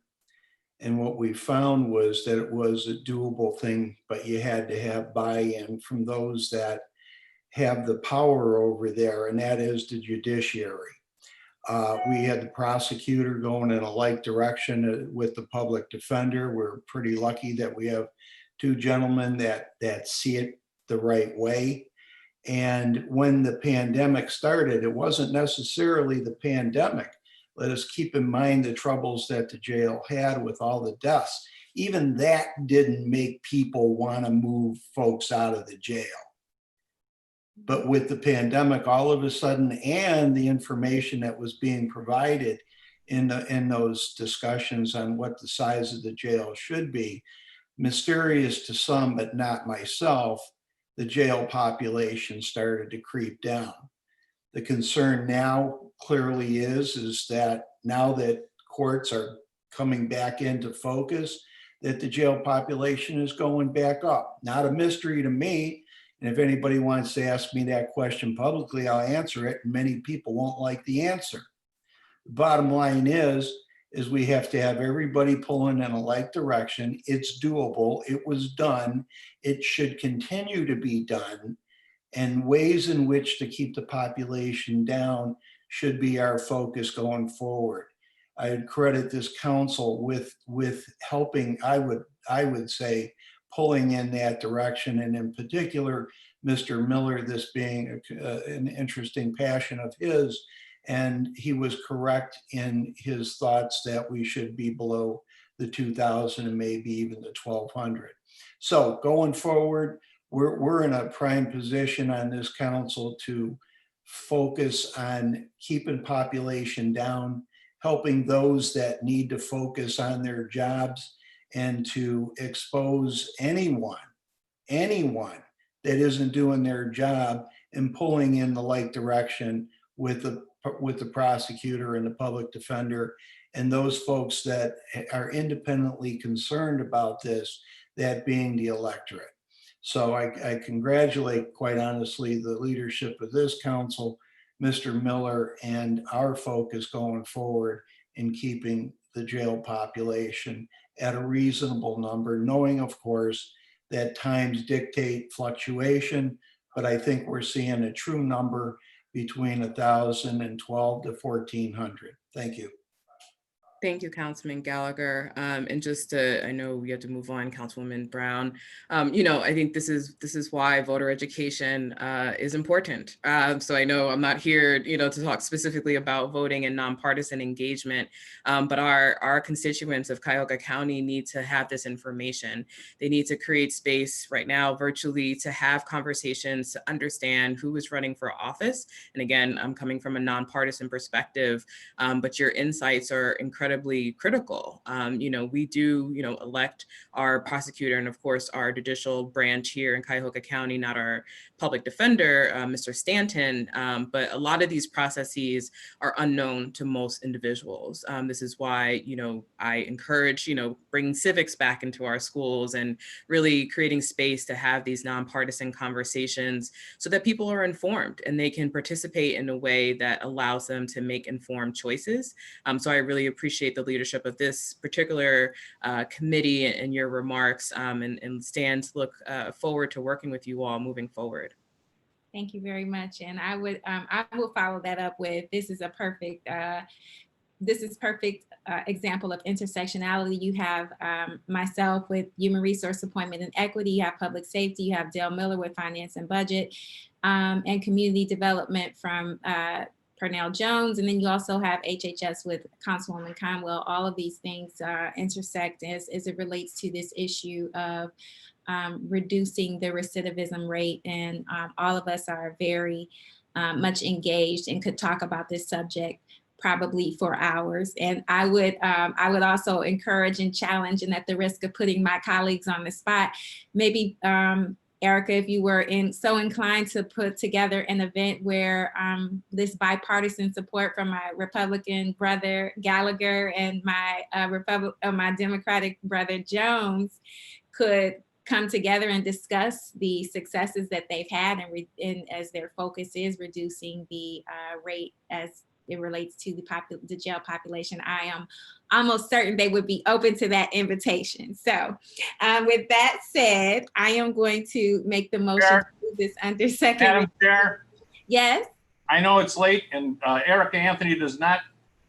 And what we found was that it was a doable thing, but you had to have buy-in from those that have the power over there, and that is the judiciary. We had the prosecutor going in a like direction with the public defender. We're pretty lucky that we have two gentlemen that see it the right way. And when the pandemic started, it wasn't necessarily the pandemic. Let us keep in mind the troubles that the jail had with all the deaths. Even that didn't make people want to move folks out of the jail. But with the pandemic, all of a sudden, and the information that was being provided in those discussions on what the size of the jail should be, mysterious to some, but not myself, the jail population started to creep down. The concern now clearly is that now that courts are coming back into focus, that the jail population is going back up. Not a mystery to me. And if anybody wants to ask me that question publicly, I'll answer it. And many people won't like the answer. The bottom line is we have to have everybody pulling in a like direction. It's doable. It was done. It should continue to be done. And ways in which to keep the population down should be our focus going forward. I would credit this council with helping, I would say, pulling in that direction. And in particular, Mr. Miller, this being an interesting passion of his, and he was correct in his thoughts that we should be below the 2,000 and maybe even the 1,200. So going forward, we're in a prime position on this council to focus on keeping population down, helping those that need to focus on their jobs, and to expose anyone that isn't doing their job and pulling in the like direction with the prosecutor and the public defender and those folks that are independently concerned about this, that being the electorate. So I congratulate, quite honestly, the leadership of this council, Mr. Miller, and our focus going forward in keeping the jail population at a reasonable number, knowing, of course, that times dictate fluctuation, but I think we're seeing a true number between 1,000 and 1,200 to 1,400. Thank you. Thank you, Councilman Gallagher. And just to, I know we have to move on, Councilwoman Brown. I think this is why voter education is important. So I know I'm not here, to talk specifically about voting and nonpartisan engagement, but our constituents of Cuyahoga County need to have this information. They need to create space right now virtually to have conversations, to understand who is running for office. And again, I'm coming from a nonpartisan perspective, but your insights are incredibly incredibly critical. We do, elect our prosecutor and of course our judicial branch here in Cuyahoga County, not our public defender, Mr. Stanton, but a lot of these processes are unknown to most individuals. This is why, I encourage, bringing civics back into our schools and really creating space to have these nonpartisan conversations so that people are informed and they can participate in a way that allows them to make informed choices. So I really appreciate the leadership of this particular committee and your remarks, and stand to look forward to working with you all moving forward. Thank you very much. And I will follow that up with, this is perfect example of intersectionality. You have myself with human resource appointment and equity, you have public safety, you have Dale Miller with finance and budget, and community development from Pernell Jones. And then you also have HHS with Councilwoman Conwell. All of these things intersect as it relates to this issue of reducing the recidivism rate. And all of us are very much engaged and could talk about this subject probably for hours. And I would also encourage and challenge, and at the risk of putting my colleagues on the spot, maybe Erika, if you were so inclined to put together an event where this bipartisan support from my Republican brother Gallagher and my my Democratic brother Jones could come together and discuss the successes that they've had, and as their focus is reducing the rate as it relates to the jail population, I am almost certain they would be open to that invitation. So with that said, I am going to make the motion to move this under second. Madam Chair. Yes. I know it's late, and Erika Anthony does not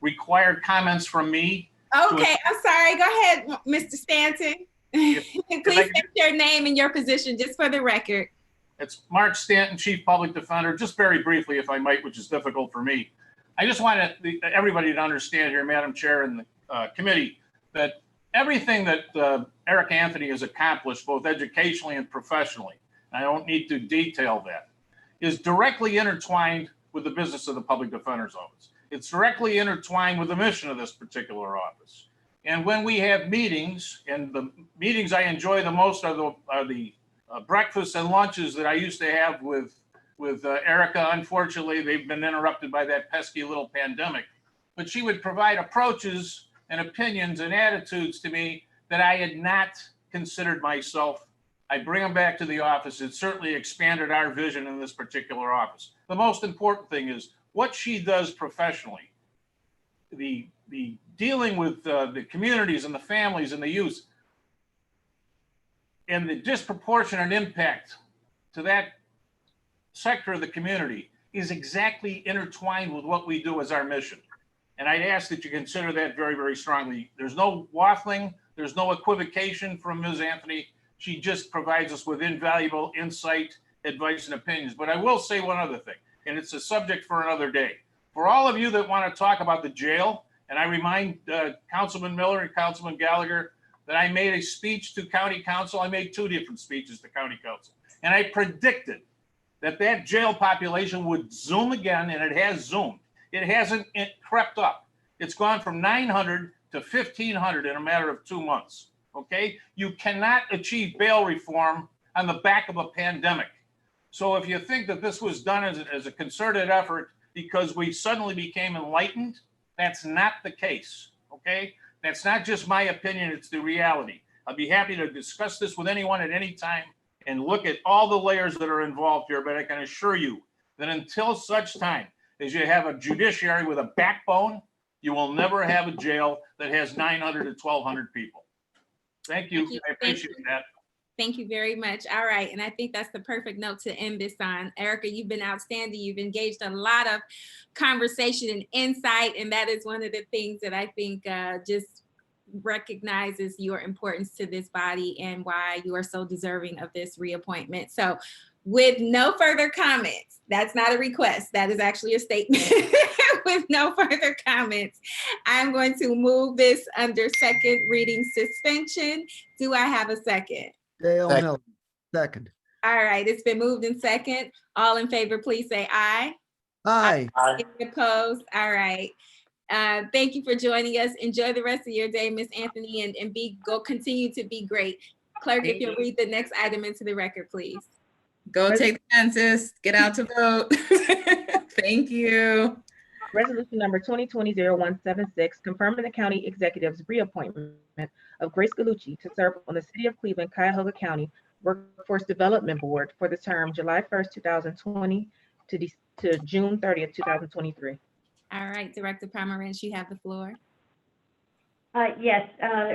require comments from me. Okay, I'm sorry. Go ahead, Mr. Stanton. Please state your name and your position just for the record. It's Mark Stanton, Chief Public Defender. Just very briefly, if I might, which is difficult for me. I just want everybody to understand here, Madam Chair and the committee, that everything that Erika Anthony has accomplished, both educationally and professionally, and I don't need to detail that, is directly intertwined with the business of the Public Defender's Office. It's directly intertwined with the mission of this particular office. And when we have meetings, and the meetings I enjoy the most are the breakfasts and lunches that I used to have with Erika. Unfortunately, they've been interrupted by that pesky little pandemic. But she would provide approaches and opinions and attitudes to me that I had not considered myself. I bring them back to the office. It certainly expanded our vision in this particular office. The most important thing is what she does professionally, the dealing with the communities and the families and the youth, and the disproportionate impact to that sector of the community is exactly intertwined with what we do as our mission. And I'd ask that you consider that very, very strongly. There's no waffling, there's no equivocation from Ms. Anthony. She just provides us with invaluable insight, advice, and opinions. But I will say one other thing, and it's a subject for another day. For all of you that want to talk about the jail, and I remind Councilman Miller and Councilman Gallagher that I made a speech to County Council. I made 2 different speeches to County Council. And I predicted that jail population would zoom again, and it has zoomed. It hasn't crept up. It's gone from 900 to 1,500 in a matter of 2 months, okay? You cannot achieve bail reform on the back of a pandemic. So if you think that this was done as a concerted effort because we suddenly became enlightened, that's not the case, okay? That's not just my opinion, it's the reality. I'll be happy to discuss this with anyone at any time and look at all the layers that are involved here, but I can assure you that until such time as you have a judiciary with a backbone, you will never have a jail that has 900 to 1,200 people. Thank you. I appreciate that. Thank you very much. All right. And I think that's the perfect note to end this on. Erika, you've been outstanding. You've engaged a lot of conversation and insight. And that is one of the things that I think just recognizes your importance to this body and why you are so deserving of this reappointment. So with no further comments, that's not a request. That is actually a statement. With no further comments, I'm going to move this under second reading suspension. Do I have a second? Dale Miller, second. All right, it's been moved in second. All in favor, please say aye. Aye. Any opposed? All right. Thank you for joining us. Enjoy the rest of your day, Miss Anthony, and continue to be great. Clerk, if you'll read the next item into the record, please. Go take the census, get out to vote. Thank you. Resolution number 2020-0176, confirming the county executive's reappointment of Grace Gallucci to serve on the City of Cleveland, Cuyahoga County Workforce Development Board for the term July 1st, 2020 to June 30th, 2023. All right, Director Pomerantz, you have the floor. Yes,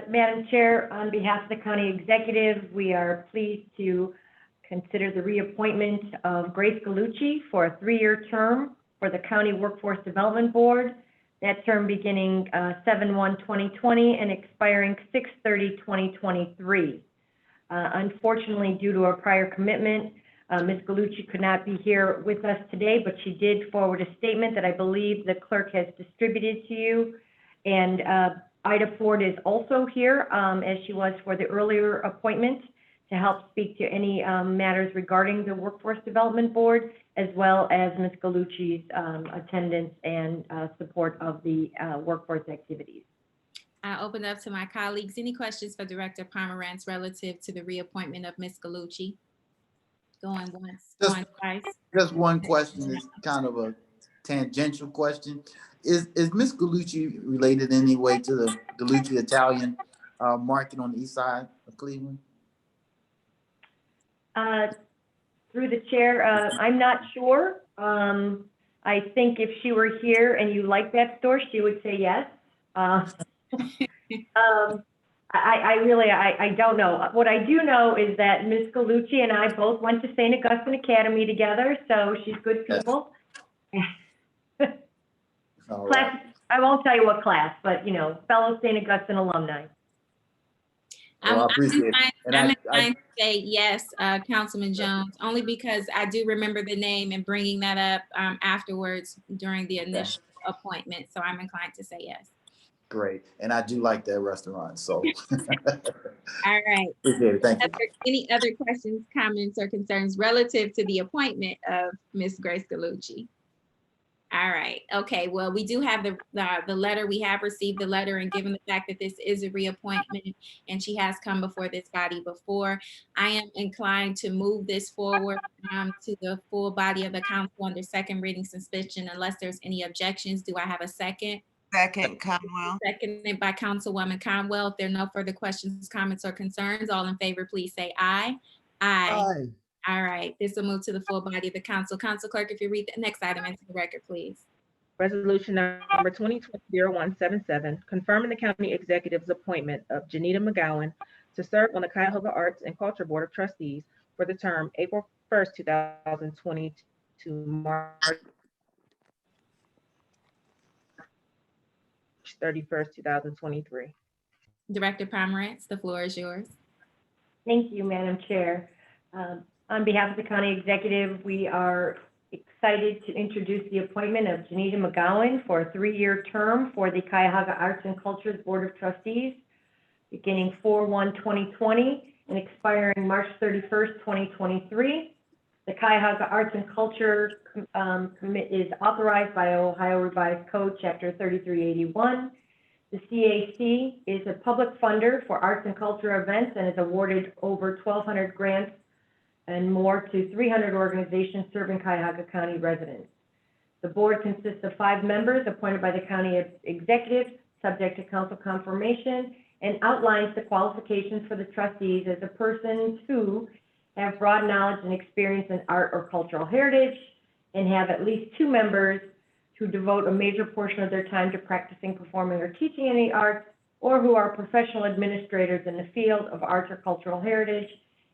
Madam Chair, on behalf of the county executive, we are pleased to consider the reappointment of Grace Gallucci for a 3-year term for the County Workforce Development Board. That term beginning 7/1/2020 and expiring 6/30/2023. Unfortunately, due to a prior commitment, Ms. Gallucci could not be here with us today, but she did forward a statement that I believe the clerk has distributed to you. And Ida Ford is also here, as she was for the earlier appointment, to help speak to any matters regarding the Workforce Development Board, as well as Ms. Gallucci's attendance and support of the workforce activities. I'll open up to my colleagues. Any questions for Director Pomerantz relative to the reappointment of Ms. Gallucci? Going once, going twice. Just one question. It's kind of a tangential question. Is Ms. Gallucci related in any way to the Gallucci Italian market on the east side of Cleveland? Through the chair, I'm not sure. I think if she were here and you like that store, she would say yes. I don't know. What I do know is that Ms. Gallucci and I both went to St. Augustine Academy together, so she's good people. All Class, right. I won't tell you what class, but fellow St. Augustine alumni. Well, I appreciate it. I'm inclined to say yes, Councilman Jones, only because I do remember the name and bringing that up afterwards during the initial appointment. So I'm inclined to say yes. Great. And I do like that restaurant. So All right. appreciate it. Thank you. Any other questions, comments, or concerns relative to the appointment of Ms. Grace Gallucci? All right. Okay. Well, we do have the letter. We have received the letter, and given the fact that this is a reappointment and she has come before this body before, I am inclined to move this forward to the full body of the council under second reading suspension, unless there's any objections. Do I have a second? Second, Conwell. Seconded by Councilwoman Conwell. If there are no further questions, comments, or concerns, all in favor, please say aye. Aye. Aye. All right, this will move to the full body of the council. Council Clerk, if you read the next item into the record, please. Resolution number 2020-0177, confirming the county executive's appointment of Jeannine McGowan to serve on the Cuyahoga Arts and Culture Board of Trustees for the term April 1st, 2020 to March 31st, 2023. Director Pomerantz, the floor is yours. Thank you, Madam Chair. On behalf of the county executive, we are excited to introduce the appointment of Jeannine McGowan for a 3-year term for the Cuyahoga Arts and Culture Board of Trustees, beginning 4/1/2020 and expiring March 31st, 2023. The Cuyahoga Arts and Culture is authorized by Ohio Revised Code, Chapter 3381. The CAC is a public funder for arts and culture events and has awarded over 1,200 grants and more to 300 organizations serving Cuyahoga County residents. The board consists of 5 members appointed by the county executive, subject to council confirmation, and outlines the qualifications for the trustees as a persons who have broad knowledge and experience in art or cultural heritage and have at least 2 members who devote a major portion of their time to practicing, performing, or teaching any arts, or who are professional administrators in the field of arts or cultural heritage,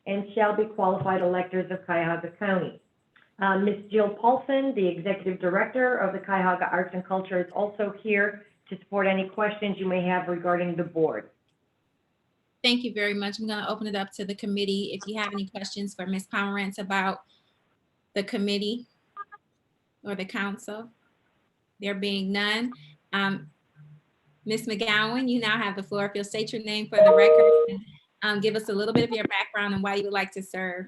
and shall be qualified electors of Cuyahoga County. Ms. Jill Paulson, the Executive Director of the Cuyahoga Arts and Culture, is also here to support any questions you may have regarding the board. Thank you very much. I'm going to open it up to the committee. If you have any questions for Ms. Pomerantz about the committee or the council, there being none. Ms. McGowan, you now have the floor. If you'll state your name for the record and give us a little bit of your background and why you would like to serve.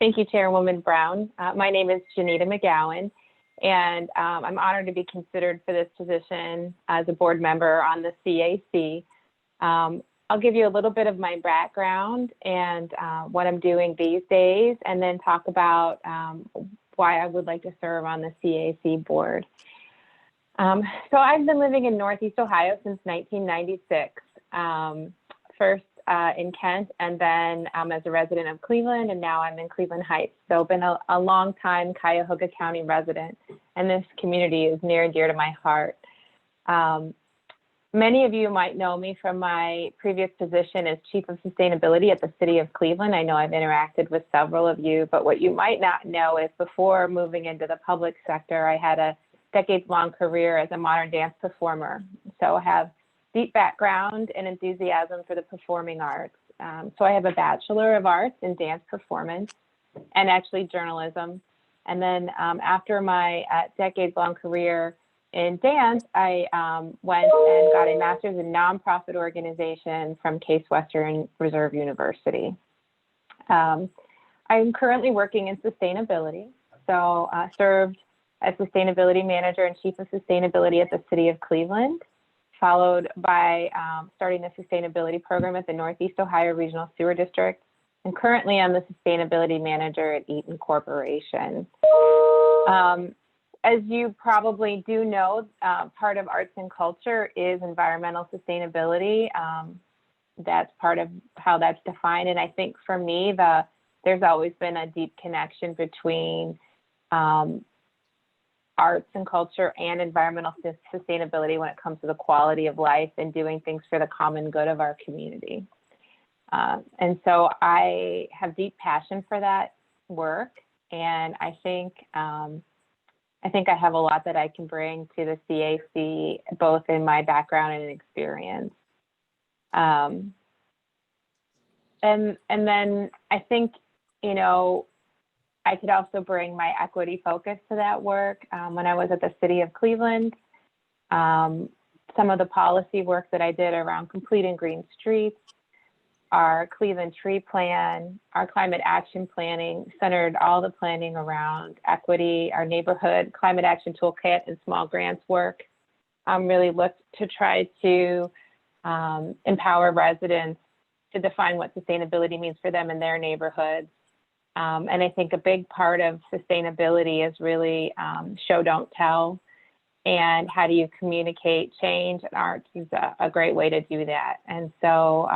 Thank you, Chairwoman Brown. My name is Jeannine McGowan, And I'm honored to be considered for this position as a board member on the CAC. I'll give you a little bit of my background and what I'm doing these days, and then talk about why I would like to serve on the CAC board. So I've been living in Northeast Ohio since 1996, first in Kent, and then as a resident of Cleveland, and now I'm in Cleveland Heights. So been a long time Cuyahoga County resident, and this community is near and dear to my heart. Many of you might know me from my previous position as Chief of Sustainability at the City of Cleveland. I know I've interacted with several of you, but what you might not know is before moving into the public sector, I had a decades-long career as a modern dance performer. So I have deep background and enthusiasm for the performing arts. So I have a Bachelor of Arts in Dance Performance and actually journalism. And then after my decades-long career in dance, I went and got a master's in nonprofit organization from Case Western Reserve University. I'm currently working in sustainability. So I served as Sustainability Manager and Chief of Sustainability at the City of Cleveland, followed by starting the Sustainability Program at the Northeast Ohio Regional Sewer District. And currently I'm the Sustainability Manager at Eaton Corporation. As you probably do know, part of arts and culture is environmental sustainability. That's part of how that's defined. And I think for me, there's always been a deep connection between arts and culture and environmental sustainability when it comes to the quality of life and doing things for the common good of our community. And so I have deep passion for that work. And I think I have a lot that I can bring to the CAC, both in my background and experience. And then I think, you know, I could also bring my equity focus to that work. When I was at the City of Cleveland, some of the policy work that I did around completing green streets, our Cleveland Tree Plan, our climate action planning, centered all the planning around equity, our neighborhood climate action toolkit and small grants work. Really looked to try to empower residents to define what sustainability means for them in their neighborhoods. And I think a big part of sustainability is really show, don't tell. And how do you communicate change? And arts is a great way to do that. And so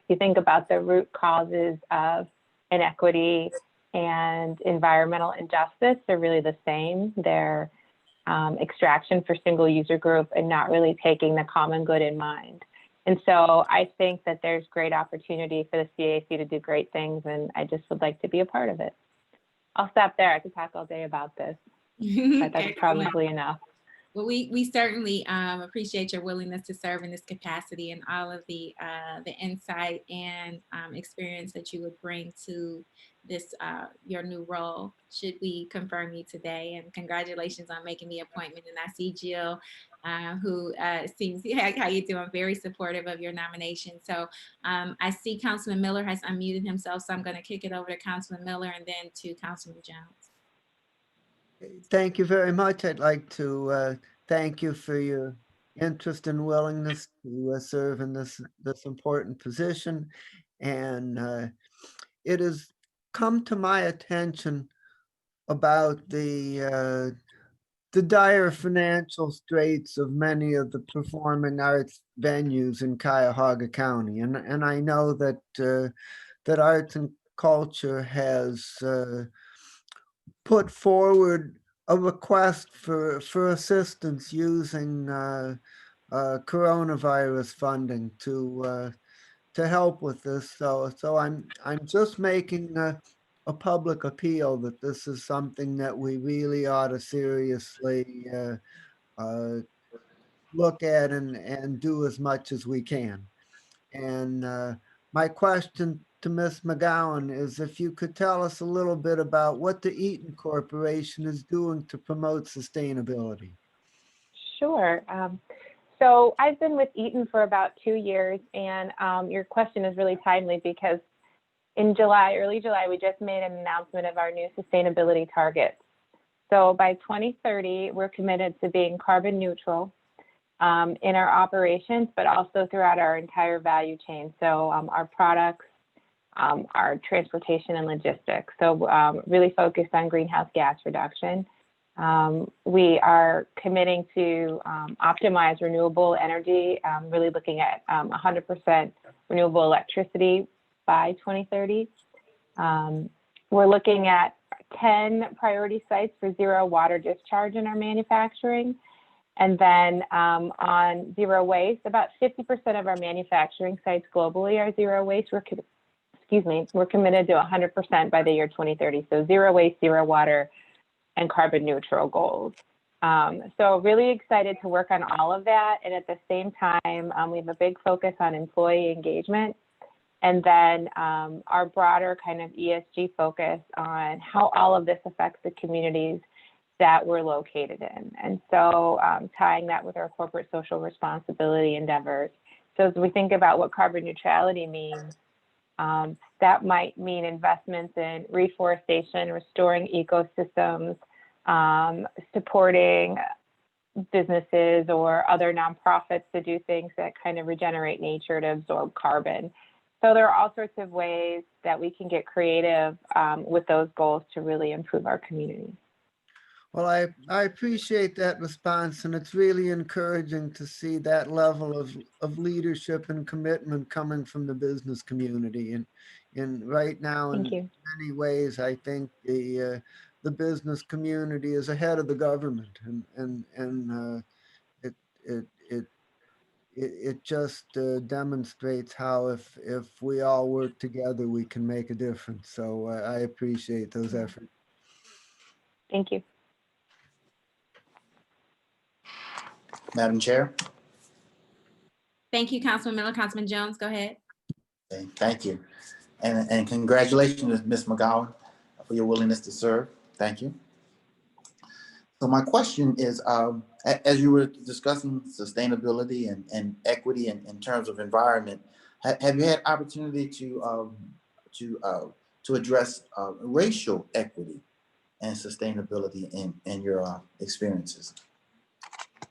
if you think about the root causes of inequity and environmental injustice, they're really the same. They're extraction for single user group and not really taking the common good in mind. And so I think that there's great opportunity for the CAC to do great things, and I just would like to be a part of it. I'll stop there. I could talk all day about this, but that's probably enough. Well, we certainly appreciate your willingness to serve in this capacity and all of the insight and experience that you would bring to this your new role. Should we confirm you today? And congratulations on making the appointment. And I see Jill, who seems, how you doing? Very supportive of your nomination. So I see Councilman Miller has unmuted himself, so I'm going to kick it over to Councilman Miller and then to Councilman Jones. Thank you very much. I'd like to thank you for your interest and willingness to serve in this important position. And it has come to my attention about the dire financial straits of many of the performing arts venues in Cuyahoga County. And I know that that arts and culture has put forward a request for assistance using coronavirus funding to help with this. So I'm just making a public appeal that this is something that we really ought to seriously look at and do as much as we can. And my question to Ms. McGowan is if you could tell us a little bit about what the Eaton Corporation is doing to promote sustainability. Sure. So I've been with Eaton for about 2 years, and your question is really timely because in July, early July, we just made an announcement of our new sustainability targets. So by 2030, we're committed to being carbon neutral in our operations, but also throughout our entire value chain. So our products, our transportation and logistics. So really focused on greenhouse gas reduction. We are committing to optimize renewable energy, really looking at 100% renewable electricity by 2030. We're looking at 10 priority sites for zero water discharge in our manufacturing. And then on zero waste, about 50% of our manufacturing sites globally are zero waste. We're committed to 100% by the year 2030. So zero waste, zero water, and carbon neutral goals. So really excited to work on all of that. And at the same time, we have a big focus on employee engagement. And then our broader kind of ESG focus on how all of this affects the communities that we're located in. And so tying that with our corporate social responsibility endeavors. So as we think about what carbon neutrality means, that might mean investments in reforestation, restoring ecosystems, supporting businesses or other nonprofits to do things that kind of regenerate nature to absorb carbon. So there are all sorts of ways that we can get creative with those goals to really improve our community. Well, I appreciate that response, and it's really encouraging to see that level of leadership and commitment coming from the business community. And right now, in many ways, I think the business community is ahead of the government, and it just demonstrates how if we all work together, we can make a difference. So I appreciate those efforts. Thank you. Madam Chair. Thank you, Councilman Miller. Councilman Jones, go ahead. Okay, thank you. And congratulations, Ms. McGowan, for your willingness to serve. Thank you. So my question is, as you were discussing sustainability and equity in terms of environment, have you had opportunity to address racial equity and sustainability in your experiences?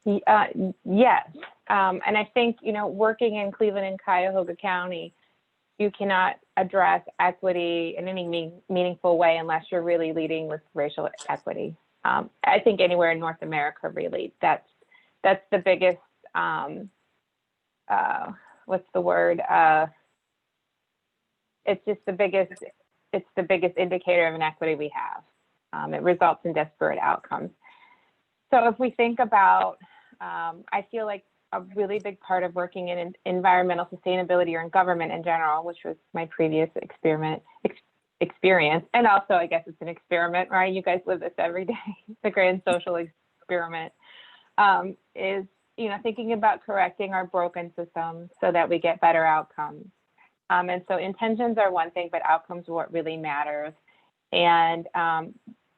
Yes, and I think, working in Cleveland and Cuyahoga County, you cannot address equity in any meaningful way unless you're really leading with racial equity. I think anywhere in North America, really, that's the biggest, what's the word? It's just the biggest indicator of inequity we have. It results in disparate outcomes. So if we think about, I feel like a really big part of working in environmental sustainability or in government in general, which was my previous experience, and also I guess it's an experiment, right? You guys live this every day, the grand social experiment, is, thinking about correcting our broken systems so that we get better outcomes. And so intentions are one thing, but outcomes are what really matters. And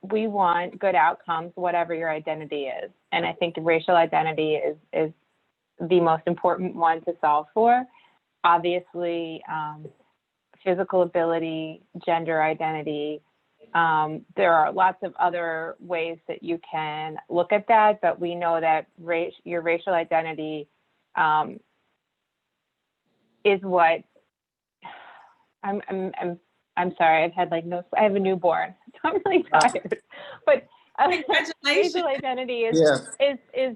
we want good outcomes, whatever your identity is. And I think racial identity is the most important one to solve for. Obviously, physical ability, gender identity. There are lots of other ways that you can look at that, but we know that your racial identity is what I'm sorry, I've had I have a newborn, so I'm really tired. But racial identity is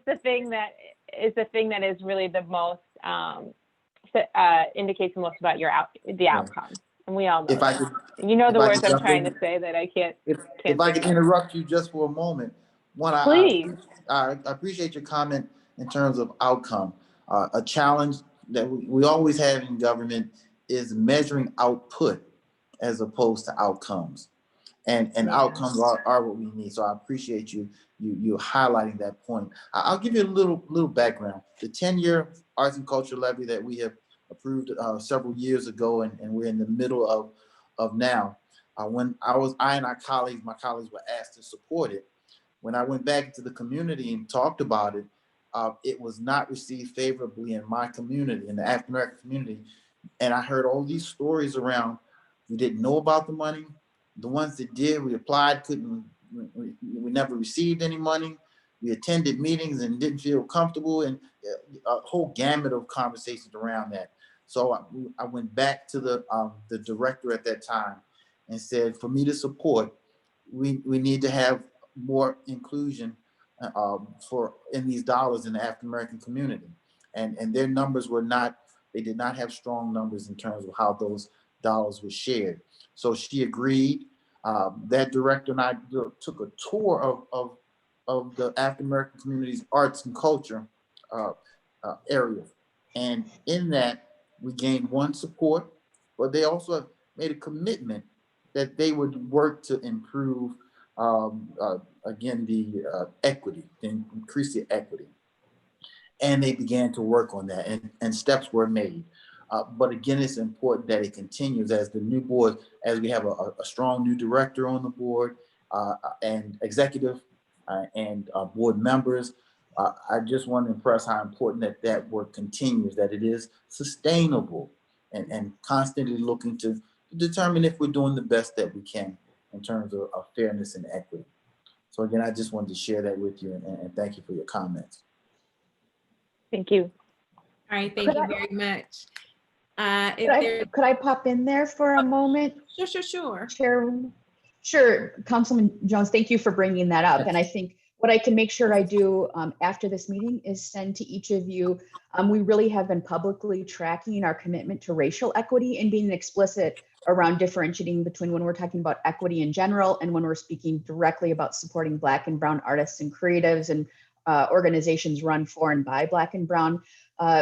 the thing that is really the most indicates the most about the outcome, and we all know that. The words I'm trying to say that I can't. If I can interrupt you just for a moment, please. I appreciate your comment in terms of outcome. A challenge that we always have in government is measuring output as opposed to outcomes, and outcomes are what we need. So I appreciate you highlighting that point. I'll give you a little background. The 10-year arts and culture levy that we have approved several years ago, and we're in the middle of now. When I and my colleagues were asked to support it. When I went back into the community and talked about it, it was not received favorably in my community, in the African American community. And I heard all these stories around, we didn't know about the money. The ones that did, we applied, couldn't we never received any money. We attended meetings and didn't feel comfortable, and a whole gamut of conversations around that. So I went back to the director at that time and said, for me to support, we need to have more inclusion in these dollars in the African American community. And their numbers were not, they did not have strong numbers in terms of how those dollars were shared. So she agreed. That director and I took a tour of the African American community's arts and culture area. And in that, we gained one support, but they also made a commitment that they would work to improve, again, the equity, and increase the equity. And they began to work on that, and steps were made. But again, it's important that it continues as the new board, as we have a strong new director on the board, and executive and board members. I just want to impress how important that work continues, that it is sustainable and constantly looking to determine if we're doing the best that we can in terms of fairness and equity. So again, I just wanted to share that with you, and thank you for your comments. Thank you. All right, thank you very much. Could I pop in there for a moment? Sure. Sure, Councilman Jones, thank you for bringing that up. And I think what I can make sure I do after this meeting is send to each of you. We really have been publicly tracking our commitment to racial equity and being explicit around differentiating between when we're talking about equity in general and when we're speaking directly about supporting Black and Brown artists and creatives and organizations run for and by Black and Brown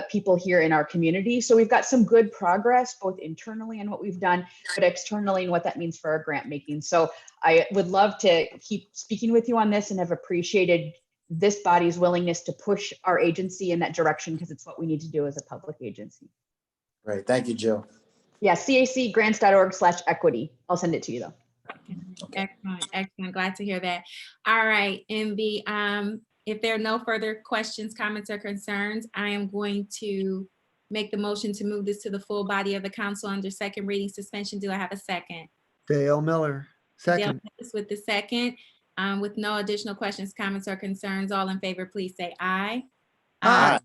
people here in our community. So we've got some good progress, both internally and what we've done, but externally and what that means for our grant making. So I would love to keep speaking with you on this and have appreciated this body's willingness to push our agency in that direction, because it's what we need to do as a public agency. Great, thank you, Jill. Yeah, cacgrants.org/equity. I'll send it to you though. Okay. Excellent. Glad to hear that. All right, MB, if there are no further questions, comments, or concerns, I am going to make the motion to move this to the full body of the council under second reading suspension. Do I have a second? Dale Miller, second. Dale with the second. With no additional questions, comments, or concerns, all in favor, please say aye. Aye.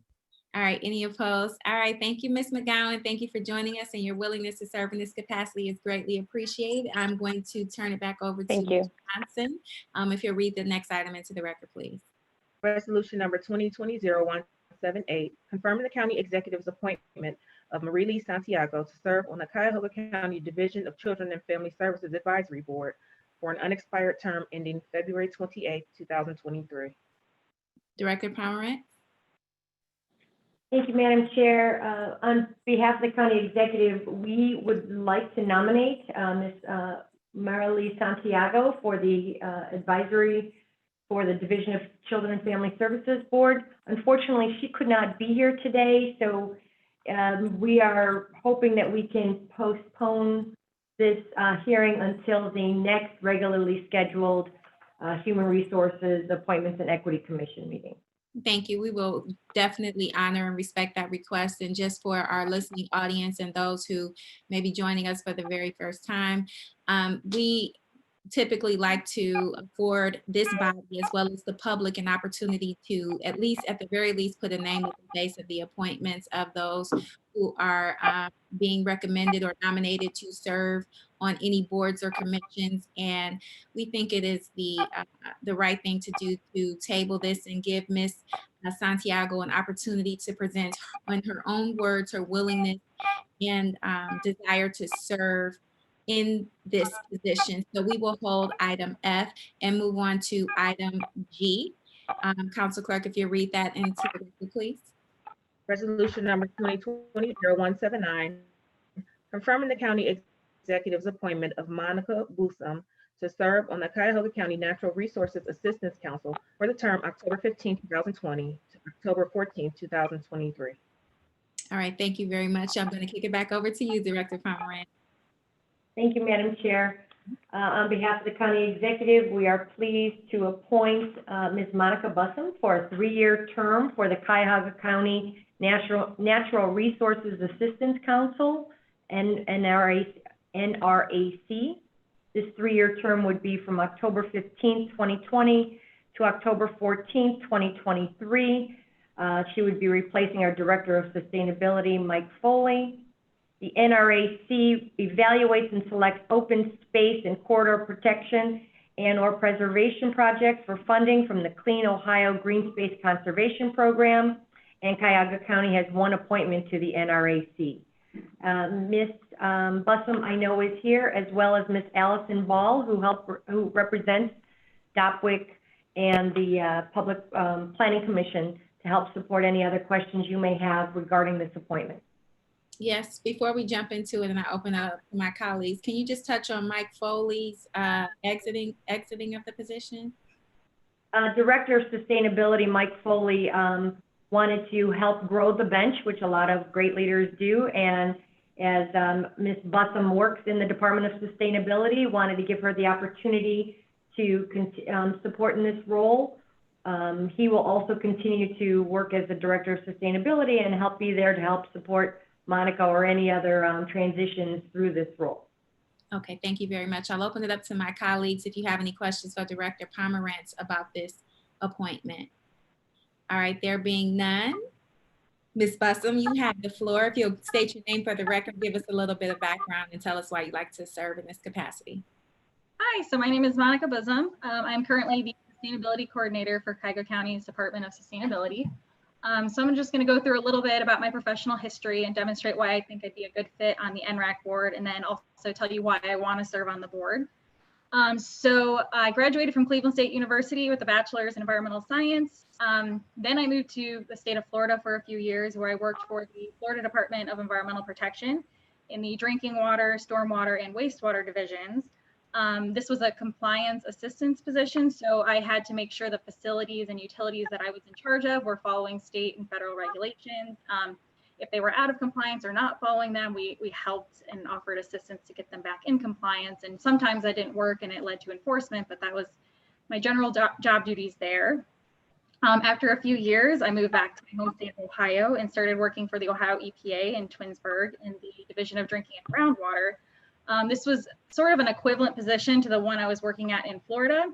All right, any opposed? All right, thank you, Ms. McGowan. Thank you for joining us, and your willingness to serve in this capacity is greatly appreciated. I'm going to turn it back over to Ms. Johnson. If you'll read the next item into the record, please. Resolution number 2020-0178, confirming the county executive's appointment of Marie Lee Santiago to serve on the Cuyahoga County Division of Children and Family Services Advisory Board for an unexpired term ending February 28, 2023. Director Pomerantz. Thank you, Madam Chair. On behalf of the county executive, we would like to nominate Ms. Marilee Santiago for the advisory for the Division of Children and Family Services Board. Unfortunately, she could not be here today, so we are hoping that we can postpone this hearing until the next regularly scheduled Human Resources Appointments and Equity Commission meeting. Thank you. We will definitely honor and respect that request. And just for our listening audience and those who may be joining us for the very first time, we typically like to afford this body as well as the public an opportunity to at the very least put a name at the base of the appointments of those who are being recommended or nominated to serve on any boards or commissions. And we think it is the right thing to do to table this and give Ms. Santiago an opportunity to present in her own words her willingness and desire to serve in this position. So we will hold item F and move on to item G. Council Clerk, if you read that into the record, please. Resolution number 2020-0179, confirming the county executive's appointment of Monica Busam to serve on the Cuyahoga County Natural Resources Assistance Council for the term October 15, 2020 to October 14, 2023. All right, thank you very much. I'm going to kick it back over to you, Director Pomerantz. Thank you, Madam Chair. On behalf of the county executive, we are pleased to appoint Ms. Monica Busam for a 3-year term for the Cuyahoga County Natural Resources Assistance Council, NRAC. This 3-year term would be from October 15th, 2020 to October 14th, 2023. She would be replacing our Director of Sustainability, Mike Foley. The NRAC evaluates and selects open space and corridor protection and/or preservation projects for funding from the Clean Ohio Green Space Conservation Program, and Cuyahoga County has one appointment to the NRAC. Ms. Bussum, I know, is here, as well as Ms. Allison Ball, who represents DOPWIC and the Public Planning Commission to help support any other questions you may have regarding this appointment. Yes, before we jump into it and I open up to my colleagues, can you just touch on Mike Foley's exiting of the position? Director of Sustainability, Mike Foley, wanted to help grow the bench, which a lot of great leaders do. And as Ms. Bussum works in the Department of Sustainability, wanted to give her the opportunity to support in this role. He will also continue to work as the Director of Sustainability and be there to help support Monica or any other transitions through this role. Okay, thank you very much. I'll open it up to my colleagues if you have any questions for Director Pomerantz about this appointment. All right, there being none, Ms. Bussum, you have the floor. If you'll state your name for the record, give us a little bit of background and tell us why you'd like to serve in this capacity. Hi, so my name is Monica Bussum. I'm currently the Sustainability Coordinator for Cuyahoga County's Department of Sustainability. So I'm just going to go through a little bit about my professional history and demonstrate why I think I'd be a good fit on the NRAC board, and then also tell you why I want to serve on the board. So I graduated from Cleveland State University with a bachelor's in environmental science. Then I moved to the state of Florida for a few years, where I worked for the Florida Department of Environmental Protection in the drinking water, stormwater, and wastewater divisions. This was a compliance assistance position, so I had to make sure the facilities and utilities that I was in charge of were following state and federal regulations. If they were out of compliance or not following them, we helped and offered assistance to get them back in compliance. And sometimes that didn't work and it led to enforcement, but that was my general job duties there. After a few years, I moved back to my home state of Ohio and started working for the Ohio EPA in Twinsburg in the Division of Drinking and Groundwater. This was sort of an equivalent position to the one I was working at in Florida.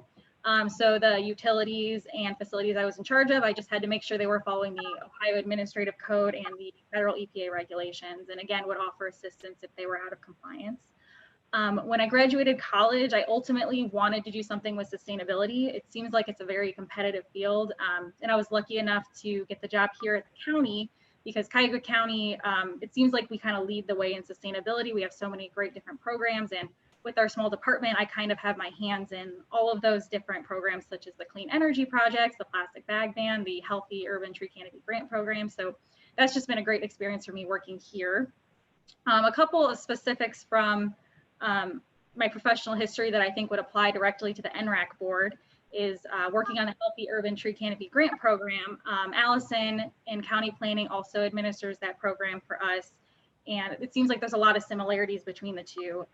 So the utilities and facilities I was in charge of, I just had to make sure they were following the Ohio Administrative Code and the federal EPA regulations, and again, would offer assistance if they were out of compliance. When I graduated college, I ultimately wanted to do something with sustainability. It seems like it's a very competitive field, and I was lucky enough to get the job here at the county, because Cuyahoga County, it seems like we kind of lead the way in sustainability. We have so many great different programs, and with our small department, I kind of have my hands in all of those different programs, such as the clean energy projects, the plastic bag ban, the healthy urban tree canopy grant program. So that's just been a great experience for me working here. A couple of specifics from my professional history that I think would apply directly to the NRAC board is working on the Healthy Urban Tree Canopy Grant Program. Allison in County Planning also administers that program for us. And it seems like there's a lot of similarities between the two.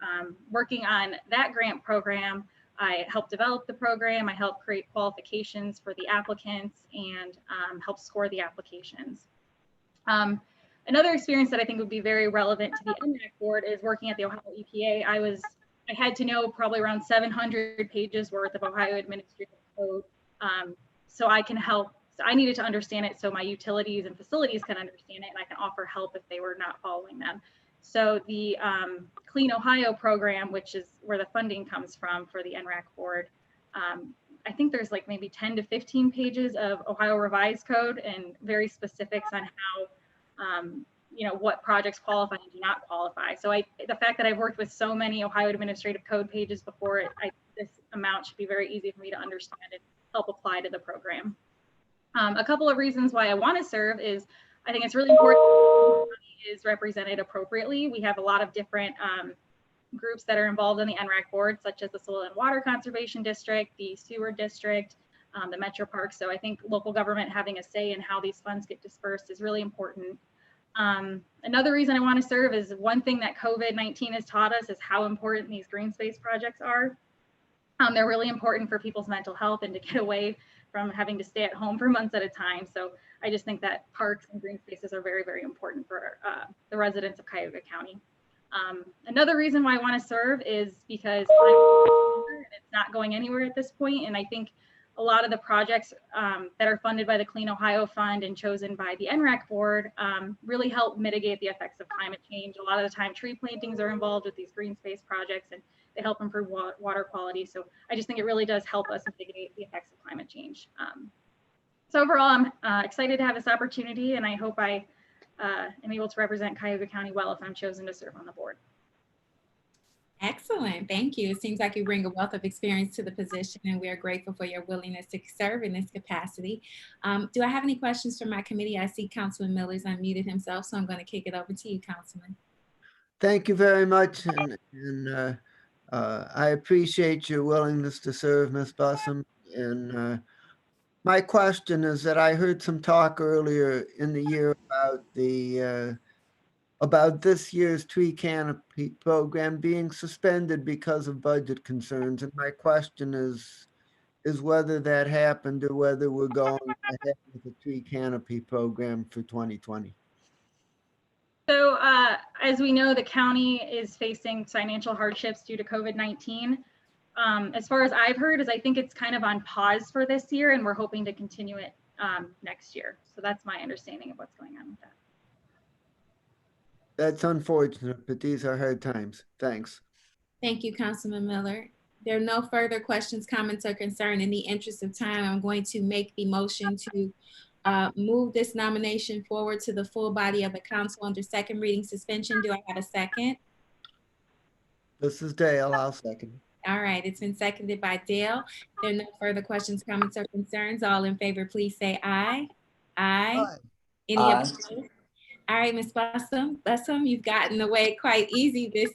Working on that grant program, I helped develop the program, I helped create qualifications for the applicants, and help score the applications. Another experience that I think would be very relevant to the NRAC board is working at the Ohio EPA. I had to know probably around 700 pages worth of Ohio Administrative Code, so I can help. So I needed to understand it so my utilities and facilities can understand it, and I can offer help if they were not following them. So the Clean Ohio program, which is where the funding comes from for the NRAC board, I think there's like maybe 10 to 15 pages of Ohio Revised Code and very specifics on how, what projects qualify and do not qualify. So the fact that I've worked with so many Ohio Administrative Code pages before, this amount should be very easy for me to understand and help apply to the program. A couple of reasons why I want to serve is I think it's really important that the is represented appropriately. We have a lot of different groups that are involved in the NRAC board, such as the Soil and Water Conservation District, the Sewer District, the Metro Park. So I think local government having a say in how these funds get dispersed is really important. Another reason I want to serve is one thing that COVID-19 has taught us is how important these green space projects are. They're really important for people's mental health and to get away from having to stay at home for months at a time. So I just think that parks and green spaces are very, very important for the residents of Cuyahoga County. Another reason why I want to serve is because it's not going anywhere at this point, and I think a lot of the projects that are funded by the Clean Ohio Fund and chosen by the NRAC board really help mitigate the effects of climate change. A lot of the time tree plantings are involved with these green space projects, and they help improve water quality. So I just think it really does help us mitigate the effects of climate change. So overall, I'm excited to have this opportunity, and I hope I am able to represent Cuyahoga County well if I'm chosen to serve on the board. Excellent. Thank you. It seems like you bring a wealth of experience to the position, and we are grateful for your willingness to serve in this capacity. Do I have any questions from my committee? I see Councilman Miller's unmuted himself, so I'm going to kick it over to you, Councilman. Thank you very much. And I appreciate your willingness to serve, Ms. Bussum. And my question is that I heard some talk earlier in the year about this year's tree canopy program being suspended because of budget concerns. And my question is whether that happened or whether we're going ahead with the tree canopy program for 2020. So as we know, the county is facing financial hardships due to COVID-19. As far as I've heard is I think it's kind of on pause for this year, and we're hoping to continue it next year. So that's my understanding of what's going on with that. That's unfortunate, but these are hard times. Thanks. Thank you, Councilman Miller. There are no further questions, comments, or concern. In the interest of time, I'm going to make the motion to move this nomination forward to the full body of the council under second reading suspension. Do I have a second? This is Dale. I'll second. All right, it's been seconded by Dale. There are no further questions, comments, or concerns. All in favor, please say aye. Aye. Aye. Any opposed? All right, Ms. Bussum, you've gotten away quite easy this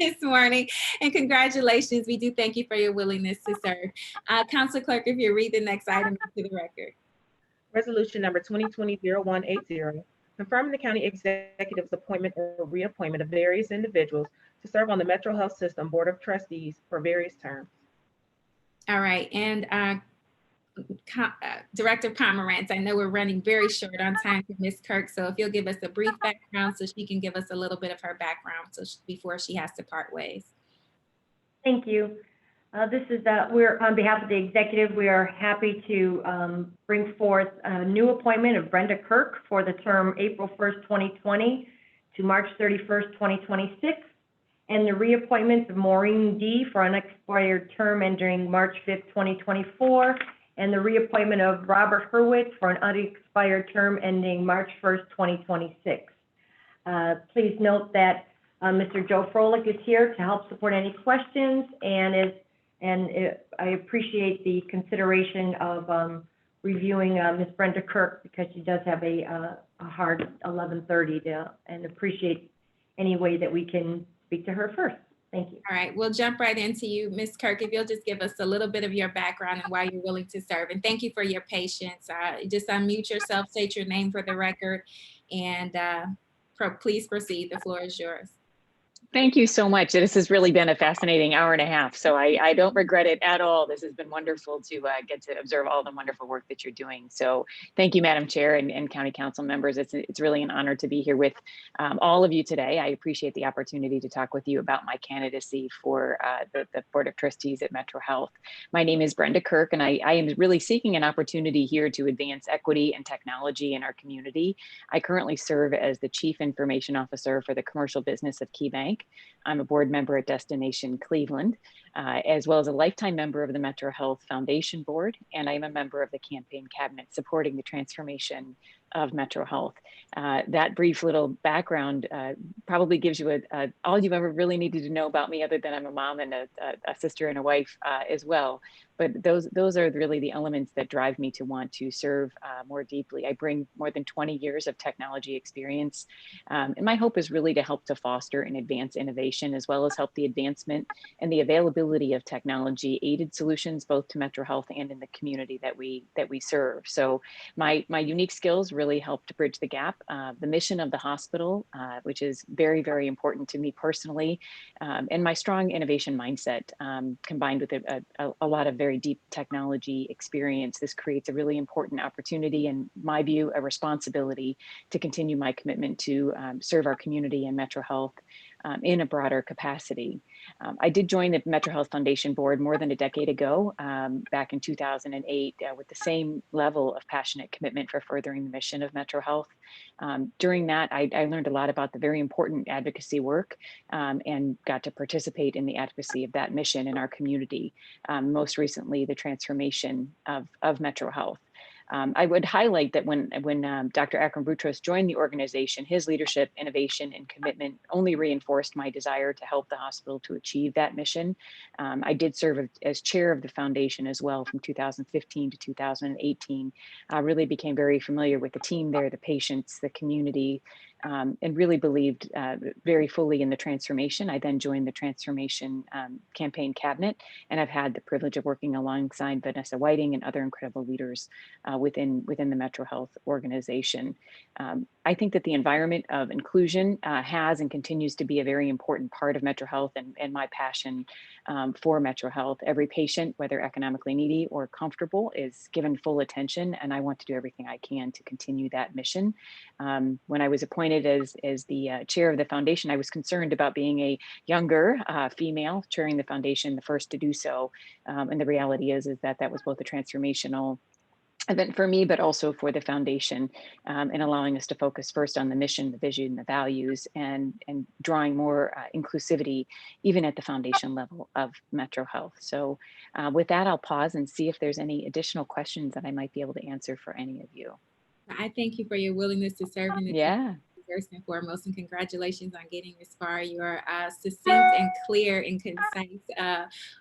this morning, and congratulations. We do thank you for your willingness to serve. Council Clerk, if you read the next item into the record. Resolution number 2020-0180, confirming the county executive's appointment or reappointment of various individuals to serve on the Metro Health System Board of Trustees for various terms. All right, and Director Pomerantz, I know we're running very short on time for Ms. Kirk, so if you'll give us a brief background so she can give us a little bit of her background before she has to part ways. Thank you. We're on behalf of the executive, we are happy to bring forth a new appointment of Brenda Kirk for the term April 1st, 2020 to March 31st, 2026, and the reappointments of Maureen D. for an unexpired term ending March 5th, 2024, and the reappointment of Robert Hurwitz for an unexpired term ending March 1st, 2026. Please note that Mr. Joe Froelich is here to help support any questions, and I appreciate the consideration of reviewing Ms. Brenda Kirk because she does have a hard 11:30 and appreciate any way that we can speak to her first. Thank you. All right, we'll jump right into you, Ms. Kirk, if you'll just give us a little bit of your background and why you're willing to serve. And thank you for your patience. Just unmute yourself, state your name for the record, and please proceed. The floor is yours. Thank you so much. This has really been a fascinating hour and a half, so I don't regret it at all. This has been wonderful to get to observe all the wonderful work that you're doing. So thank you, Madam Chair and County Council members. It's really an honor to be here with all of you today. I appreciate the opportunity to talk with you about my candidacy for the Board of Trustees at Metro Health. My name is Brenda Kirk, and I am really seeking an opportunity here to advance equity and technology in our community. I currently serve as the Chief Information Officer for the commercial business of KeyBank. I'm a board member at Destination Cleveland, as well as a lifetime member of the Metro Health Foundation Board, and I am a member of the campaign cabinet supporting the transformation of Metro Health. That brief little background probably gives you all you ever really needed to know about me, other than I'm a mom and a sister and a wife as well. But those are really the elements that drive me to want to serve more deeply. I bring more than 20 years of technology experience, and my hope is really to help to foster and advance innovation, as well as help the advancement and the availability of technology aided solutions both to Metro Health and in the community that we serve. So my unique skills really help to bridge the gap. The mission of the hospital, which is very, very important to me personally, and my strong innovation mindset, combined with a lot of very deep technology experience, this creates a really important opportunity, and my view, a responsibility to continue my commitment to serve our community and Metro Health in a broader capacity. I did join the Metro Health Foundation board more than a decade ago, back in 2008, with the same level of passionate commitment for furthering the mission of Metro Health. During that, I learned a lot about the very important advocacy work and got to participate in the advocacy of that mission in our community. Most recently, the transformation of Metro Health. I would highlight that when Dr. Akram Boutros joined the organization, his leadership, innovation, and commitment only reinforced my desire to help the hospital to achieve that mission. I did serve as chair of the foundation as well from 2015 to 2018. I really became very familiar with the team there, the patients, the community, and really believed very fully in the transformation. I then joined the transformation campaign cabinet, and I've had the privilege of working alongside Vanessa Whiting and other incredible leaders within the Metro Health organization. I think that the environment of inclusion has and continues to be a very important part of Metro Health and my passion for Metro Health. Every patient, whether economically needy or comfortable, is given full attention, and I want to do everything I can to continue that mission. When I was appointed as the chair of the foundation, I was concerned about being a younger female chairing the foundation, the first to do so. And the reality is that that was both a transformational event for me, but also for the foundation, and allowing us to focus first on the mission, the vision, the values, and drawing more inclusivity, even at the foundation level of Metro Health. So with that, I'll pause and see if there's any additional questions that I might be able to answer for any of you. I thank you for your willingness to serve in the Yeah. First and foremost, and congratulations on getting this far. Your succinct and clear and concise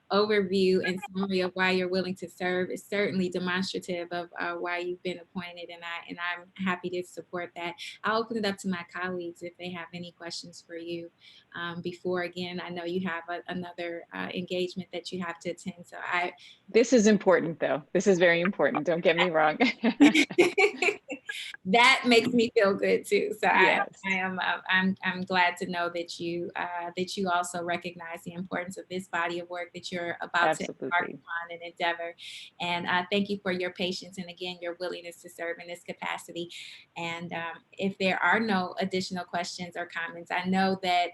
overview and summary of why you're willing to serve is certainly demonstrative of why you've been appointed, and I'm happy to support that. I'll open it up to my colleagues if they have any questions for you. Before, again, I know you have another engagement that you have to attend, so This is important, though. This is very important. Don't get me wrong. That makes me feel good too. So yes. I'm glad to know that you also recognize the importance of this body of work that you're about to embark on and endeavor. And thank you for your patience and again your willingness to serve in this capacity. And if there are no additional questions or comments, I know that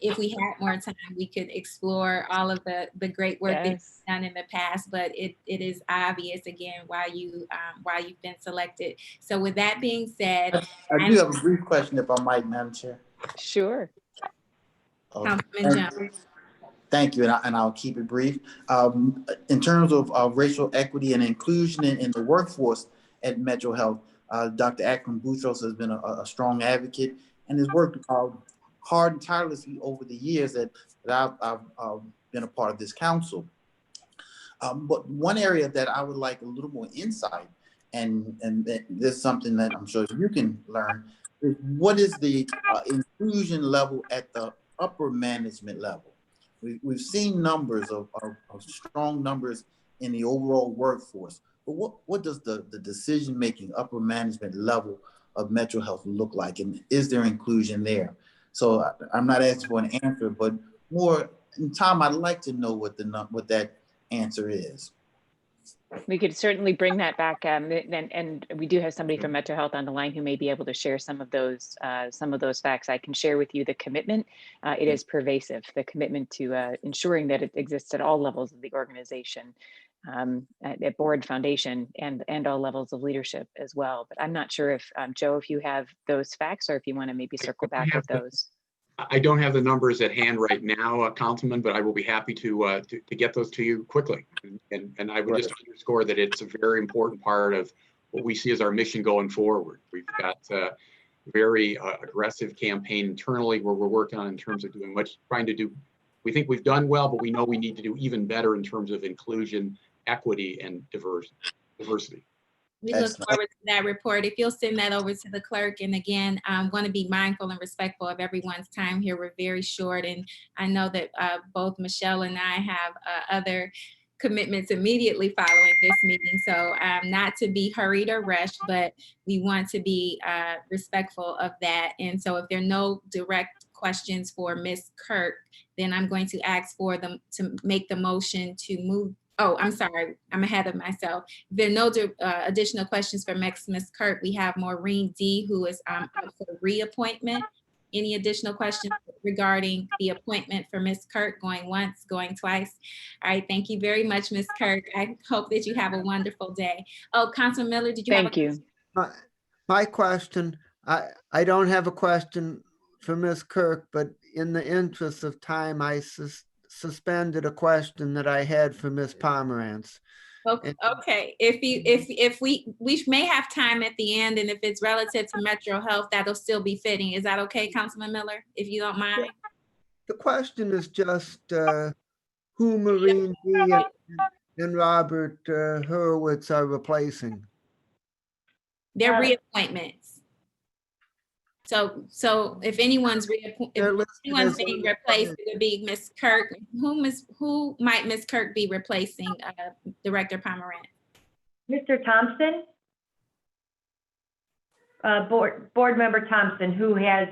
if we had more time, we could explore all of the great work that you've done in the past, but it is obvious again why you've been selected. So with that being said, I do have a brief question if I might, Madam Chair. Sure. Councilman Jones. Thank you, and I'll keep it brief. In terms of racial equity and inclusion in the workforce at Metro Health, Dr. Akram Boutros has been a strong advocate and has worked hard and tirelessly over the years that I've been a part of this council. But one area that I would like a little more insight, and this is something that I'm sure you can learn, is what is the inclusion level at the upper management level? We've seen numbers of strong numbers in the overall workforce, but what does the decision-making upper management level of Metro Health look like, and is there inclusion there? So I'm not asking for an answer, but more in time, I'd like to know what that answer is. We could certainly bring that back, and we do have somebody from Metro Health on the line who may be able to share some of those facts. I can share with you the commitment. It is pervasive, the commitment to ensuring that it exists at all levels of the organization, at board, foundation, and all levels of leadership as well. But I'm not sure if, Joe, if you have those facts or if you want to maybe circle back with those. I don't have the numbers at hand right now, Councilman, but I will be happy to get those to you quickly. And I would just underscore that it's a very important part of what we see as our mission going forward. We've got a very aggressive campaign internally where we're working on in terms of trying to do. We think we've done well, but we know we need to do even better in terms of inclusion, equity, and diversity. We look forward to that report. If you'll send that over to the clerk. And again, I want to be mindful and respectful of everyone's time here. We're very short. And I know that both Michelle and I have other commitments immediately following this meeting. So not to be hurried or rushed, but we want to be respectful of that. And so if there are no direct questions for Ms. Kirk, then I'm going to ask for them to make the motion to move. Oh, I'm sorry, I'm ahead of myself. If there are no additional questions for Ms. Kirk, we have Maureen D., who is up for reappointment. Any additional questions regarding the appointment for Ms. Kirk, going once, going twice? All right, thank you very much, Ms. Kirk. I hope that you have a wonderful day. Oh, Councilman Miller, did you have a Thank you. My question, I don't have a question for Ms. Kirk, but in the interest of time, I suspended a question that I had for Ms. Pomerantz. Okay, if we may have time at the end, and if it's relative to Metro Health, that'll still be fitting. Is that okay, Councilman Miller, if you don't mind? The question is just who Maureen D. and Robert Hurwitz are replacing. They're reappointments. So if anyone's being replaced, it would be Ms. Kirk. Who might Ms. Kirk be replacing, Director Pomerantz? Mr. Thompson? Board Member Thompson, who has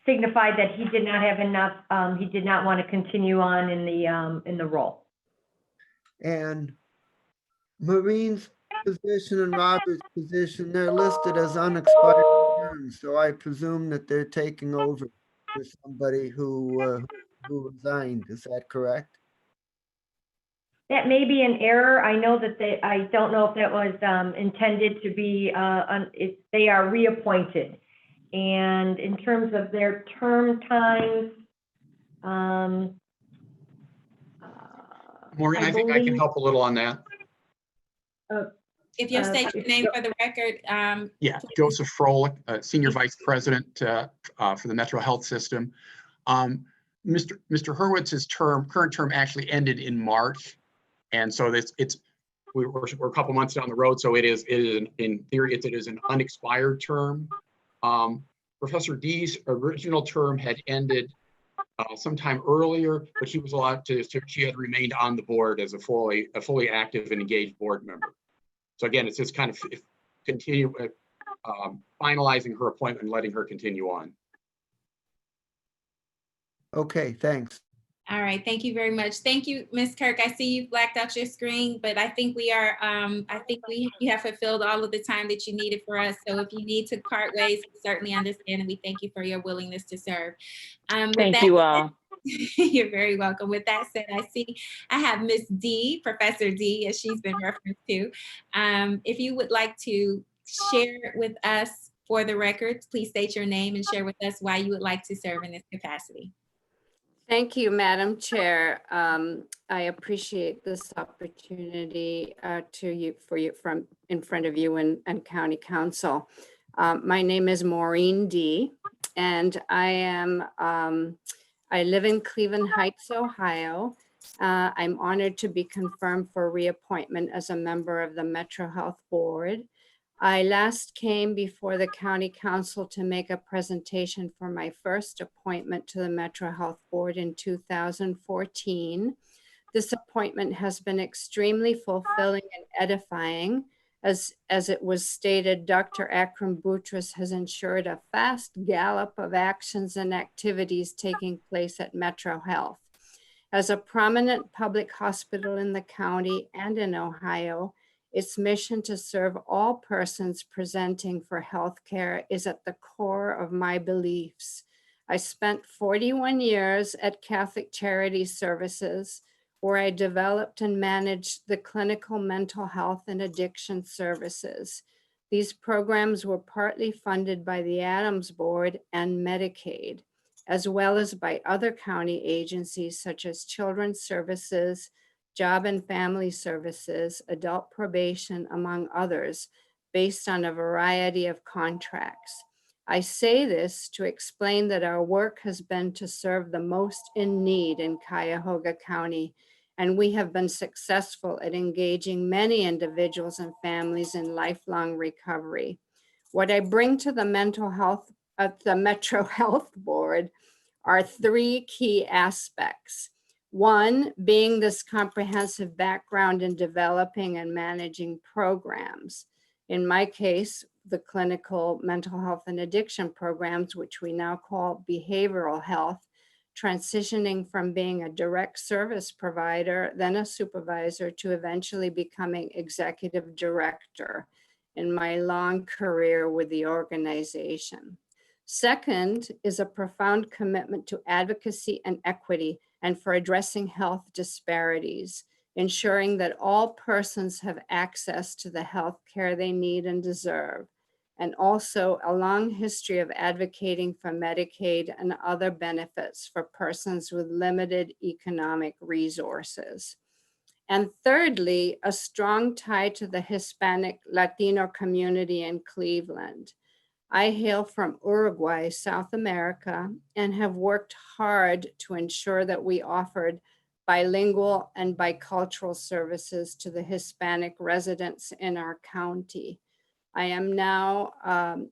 signified that he did not have enough, he did not want to continue on in the role. And Maureen's position and Robert's position, they're listed as unexpired terms, so I presume that they're taking over for somebody who resigned. Is that correct? That may be an error. I know that I don't know if that was intended to be, they are reappointed. And in terms of their term times, Maureen, I think I can help a little on that. If you'll state your name for the record. Yeah, Joseph Froelich, Senior Vice President for the Metro Health System. Mr. Hurwitz's current term actually ended in March. And so we're a couple months down the road. So it is in theory, it is an unexpired term. Professor D's original term had ended sometime earlier, but she was allowed she had remained on the board as a fully active and engaged board member. So again, it's just kind of continue finalizing her appointment and letting her continue on. Okay, thanks. All right, thank you very much. Thank you, Ms. Kirk. I see you've blacked out your screen, but I think we are, you have fulfilled all of the time that you needed for us. So if you need to part ways, we certainly understand, and we thank you for your willingness to serve. Thank you all. You're very welcome. With that said, I have Miss D, Professor D, as she's been referenced to. If you would like to share with us for the record, please state your name and share with us why you would like to serve in this capacity. Thank you, Madam Chair. I appreciate this opportunity from in front of you and County Council. My name is Maureen D, and I live in Cleveland Heights, Ohio. I'm honored to be confirmed for reappointment as a member of the Metro Health Board. I last came before the County Council to make a presentation for my first appointment to the Metro Health Board in 2014. This appointment has been extremely fulfilling and edifying. As it was stated, Dr. Akram Boutros has ensured a fast gallop of actions and activities taking place at Metro Health. As a prominent public hospital in the county and in Ohio, its mission to serve all persons presenting for health care is at the core of my beliefs. I spent 41 years at Catholic Charity Services, where I developed and managed the clinical mental health and addiction services. These programs were partly funded by the Adams Board and Medicaid, as well as by other county agencies such as Children's Services, Job and Family Services, Adult Probation, among others, based on a variety of contracts. I say this to explain that our work has been to serve the most in need in Cuyahoga County, and we have been successful at engaging many individuals and families in lifelong recovery. What I bring to the the Metro Health Board are three key aspects. One, being this comprehensive background in developing and managing programs. In my case, the clinical mental health and addiction programs, which we now call behavioral health, transitioning from being a direct service provider, then a supervisor, to eventually becoming executive director in my long career with the organization. Second is a profound commitment to advocacy and equity and for addressing health disparities, ensuring that all persons have access to the health care they need and deserve, and also a long history of advocating for Medicaid and other benefits for persons with limited economic resources. And thirdly, a strong tie to the Hispanic Latino community in Cleveland. I hail from Uruguay, South America, and have worked hard to ensure that we offered bilingual and bicultural services to the Hispanic residents in our county. I am now,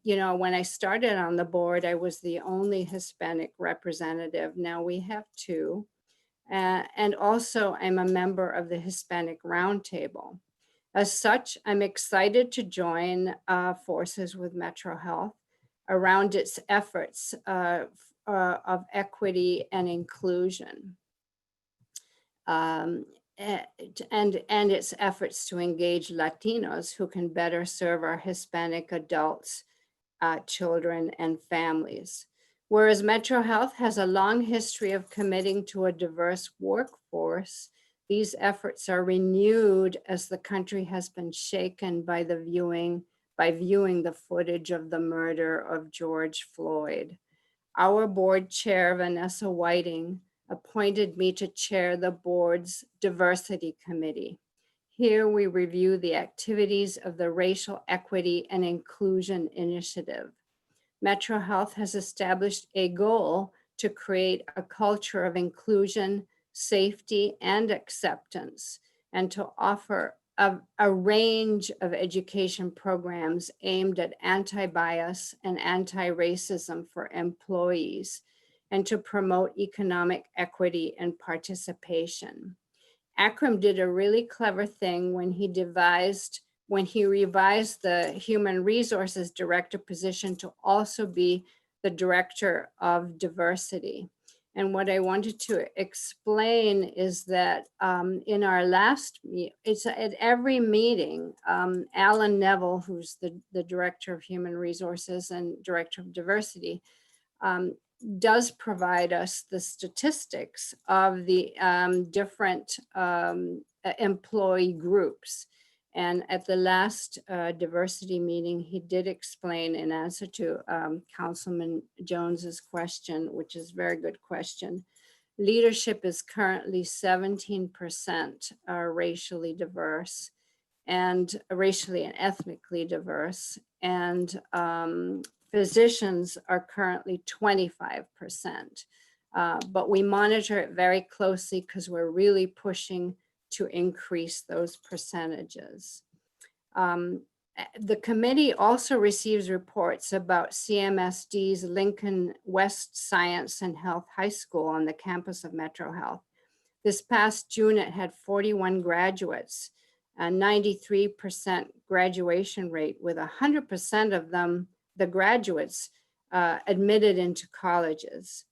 when I started on the board, I was the only Hispanic representative. Now we have two. And also I'm a member of the Hispanic Roundtable. As such, I'm excited to join forces with Metro Health around its efforts of equity and inclusion, and its efforts to engage Latinos who can better serve our Hispanic adults, children, and families. Whereas Metro Health has a long history of committing to a diverse workforce, these efforts are renewed as the country has been shaken by viewing the footage of the murder of George Floyd. Our board chair, Vanessa Whiting, appointed me to chair the board's diversity committee. Here we review the activities of the Racial Equity and Inclusion Initiative. Metro Health has established a goal to create a culture of inclusion, safety, and acceptance, and to offer a range of education programs aimed at anti-bias and anti-racism for employees, and to promote economic equity and participation. Akram did a really clever thing when he revised the Human Resources Director position to also be the Director of Diversity. And what I wanted to explain is that in our last, it's at every meeting, Alan Neville, who's the Director of Human Resources and Director of Diversity, does provide us the statistics of the different employee groups. And at the last diversity meeting, he did explain in answer to Councilman Jones's question, which is a very good question. Leadership is currently 17% racially diverse and racially and ethnically diverse. And physicians are currently 25%. But we monitor it very closely because we're really pushing to increase those percentages. The committee also receives reports about CMSD's Lincoln West Science and Health High School on the campus of Metro Health. This past June, it had 41 graduates, a 93% graduation rate, with 100% of them, the graduates, admitted into colleges.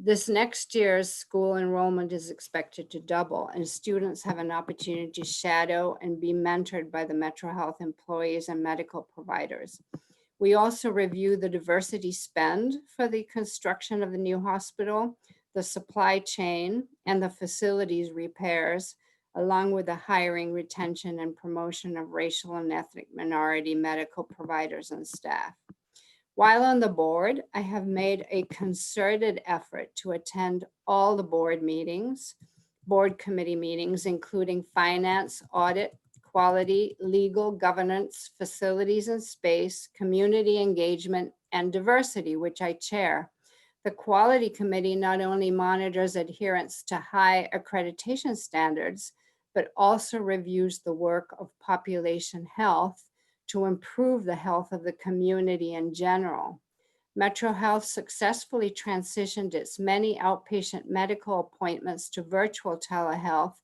This next year's school enrollment is expected to double, and students have an opportunity to shadow and be mentored by the Metro Health employees and medical providers. We also review the diversity spend for the construction of the new hospital, the supply chain, and the facilities repairs, along with the hiring, retention, and promotion of racial and ethnic minority medical providers and staff. While on the board, I have made a concerted effort to attend all the board meetings, board committee meetings, including finance, audit, quality, legal, governance, facilities and space, community engagement, and diversity, which I chair. The quality committee not only monitors adherence to high accreditation standards, but also reviews the work of population health to improve the health of the community in general. Metro Health successfully transitioned its many outpatient medical appointments to virtual telehealth,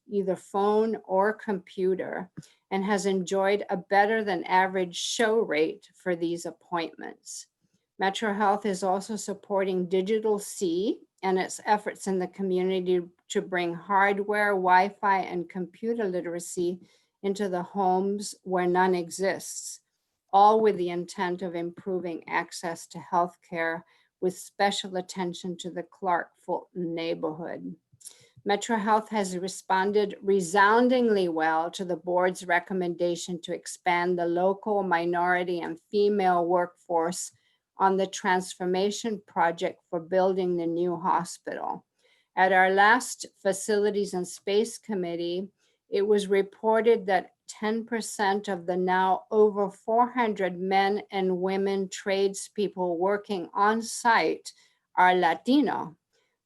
either phone or computer, and has enjoyed a better than average show rate for these appointments. Metro Health is also supporting Digital C and its efforts in the community to bring hardware, Wi-Fi, and computer literacy into the homes where none exists. all with the intent of improving access to health care with special attention to the Clark Fulton neighborhood. Metro Health has responded resoundingly well to the board's recommendation to expand the local minority and female workforce on the transformation project for building the new hospital. At our last Facilities and Space Committee, it was reported that 10% of the now over 400 men and women tradespeople working on site are Latino.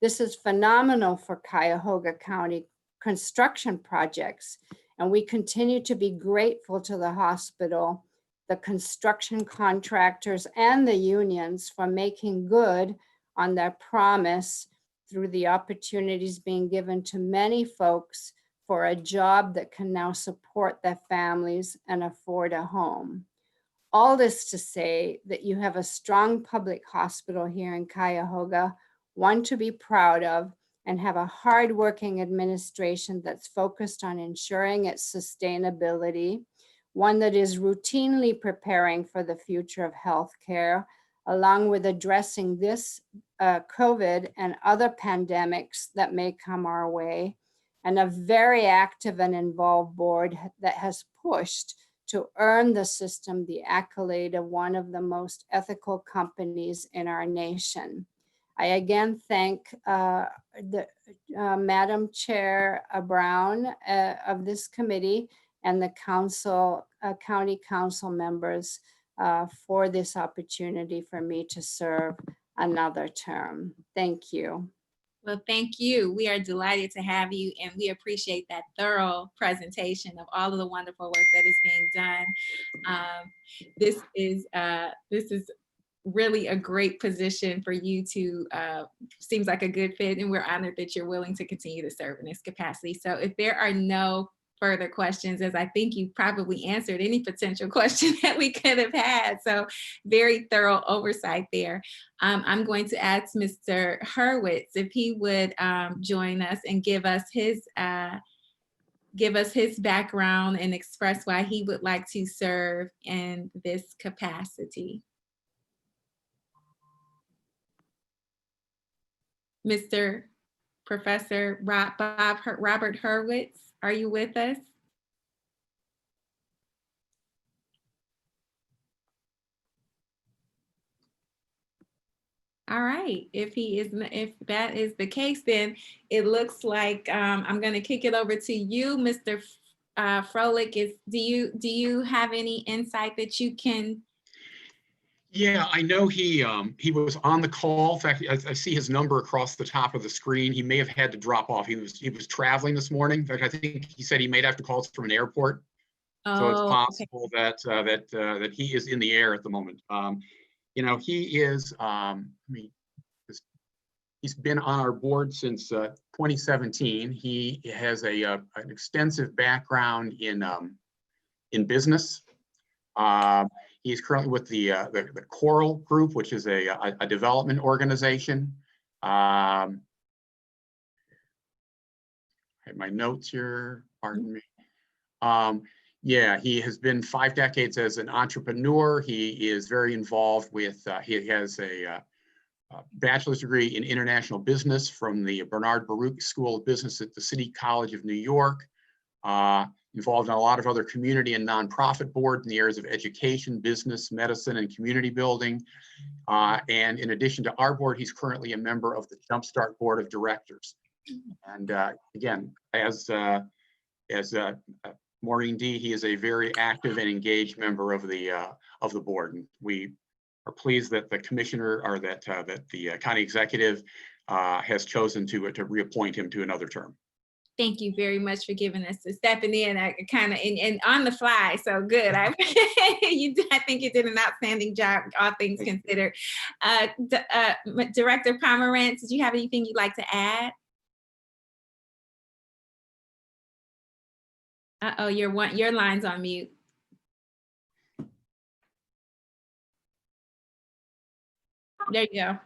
This is phenomenal for Cuyahoga County construction projects, and we continue to be grateful to the hospital, the construction contractors, and the unions for making good on their promise through the opportunities being given to many folks for a job that can now support their families and afford a home. All this to say that you have a strong public hospital here in Cuyahoga, one to be proud of, and have a hardworking administration that's focused on ensuring its sustainability, one that is routinely preparing for the future of healthcare, along with addressing this COVID and other pandemics that may come our way, and a very active and involved board that has pushed to earn the system the accolade of one of the most ethical companies in our nation. I again thank Madam Chair Brown of this committee and the council, county council members for this opportunity for me to serve another term. Thank you. Well, thank you. We are delighted to have you, and we appreciate that thorough presentation of all of the wonderful work that is being done. This is really a great position for you to, seems like a good fit, and we're honored that you're willing to continue to serve in this capacity. So if there are no further questions, as I think you probably answered any potential question that we could have had. So very thorough oversight there. I'm going to ask Mr. Hurwitz if he would join us and give us his background and express why he would like to serve in this capacity. Mr. Professor Robert Hurwitz, are you with us? All right, if that is the case, then it looks like I'm going to kick it over to you, Mr. Froelich. Do you have any insight that you can? Yeah, I know he was on the call. In fact, I see his number across the top of the screen. He may have had to drop off. He was traveling this morning. In fact, I think he said he may have to call us from an airport. So it's possible that he is in the air at the moment. You know, he is. He's been on our board since 2017. He has an extensive background in business. He's currently with the Coral Group, which is a development organization. I have my notes here, pardon me. Yeah, he has been 5 decades as an entrepreneur. He is very involved with, he has a bachelor's degree in international business from the Bernard Baruch School of Business at the City College of New York. Involved in a lot of other community and nonprofit boards in the areas of education, business, medicine, and community building. And in addition to our board, he's currently a member of the Jumpstart Board of Directors. And again, as Maureen D, he is a very active and engaged member of the board. And we are pleased that the commissioner, or that the county executive has chosen to reappoint him to another term. Thank you very much for giving us stepping in. I kind of and on the fly, so good. I think you did an outstanding job, all things considered. Director Pomerantz, did you have anything you'd like to add? Uh-oh, your line's on mute. There you go.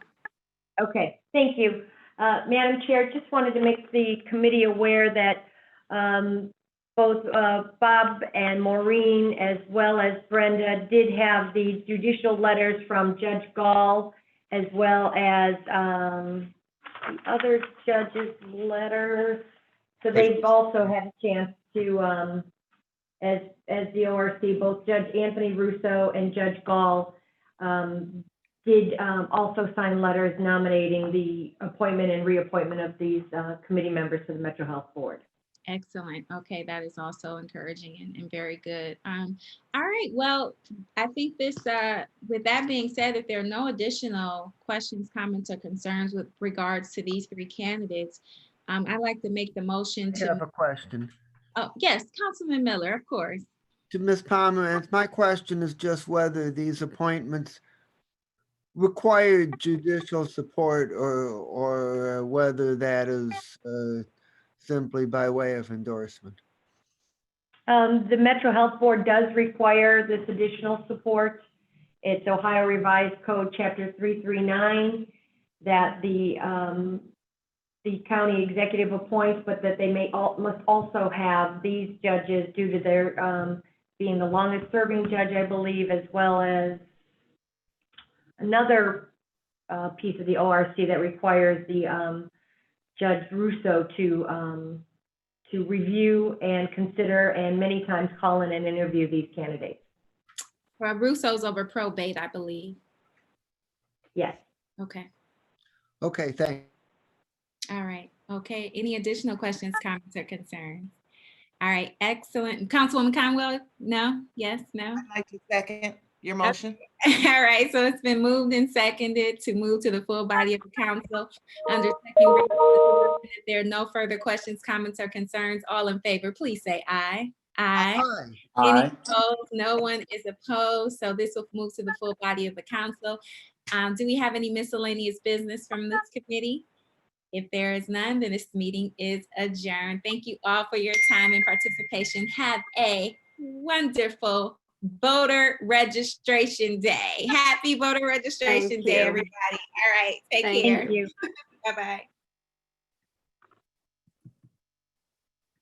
Okay, thank you. Madam Chair, just wanted to make the committee aware that both Bob and Maureen, as well as Brenda, did have the judicial letters from Judge Gall, as well as the other judge's letters. So they've also had a chance to, as the ORC, both Judge Anthony Russo and Judge Gall did also sign letters nominating the appointment and reappointment of these committee members to the Metro Health Board. Excellent. Okay, that is also encouraging and very good. All right, well, I think this, with that being said, if there are no additional questions, comments, or concerns with regards to these three candidates, I'd like to make the motion I to. have a question. Oh, yes, Councilman Miller, of course. To Ms. Pomerantz, my question is just whether these appointments required judicial support or whether that is simply by way of endorsement. The Metro Health Board does require this additional support. It's Ohio Revised Code Chapter 339 that the county executive appoints, but that they must also have these judges due to their being the longest serving judge, I believe, as well as another piece of the ORC that requires the Judge Russo to review and consider and many times call in and interview these candidates. Well, Russo's over probate, I believe. Yes. Okay. Okay, thanks. All right. Okay. Any additional questions, comments, or concerns? All right. Excellent. Councilwoman Conwell? No? Yes? No? I'd like to second your motion. All right. So it's been moved and seconded to move to the full body of the council under second reading. If there are no further questions, comments, or concerns, all in favor, please say aye. Aye. Any opposed? No one is opposed. So this will move to the full body of the council. Do we have any miscellaneous business from this committee? If there is none, then this meeting is adjourned. Thank you all for your time and participation. Have a wonderful voter registration day. Happy voter registration day, everybody. All right, take care. Thank you. Bye-bye.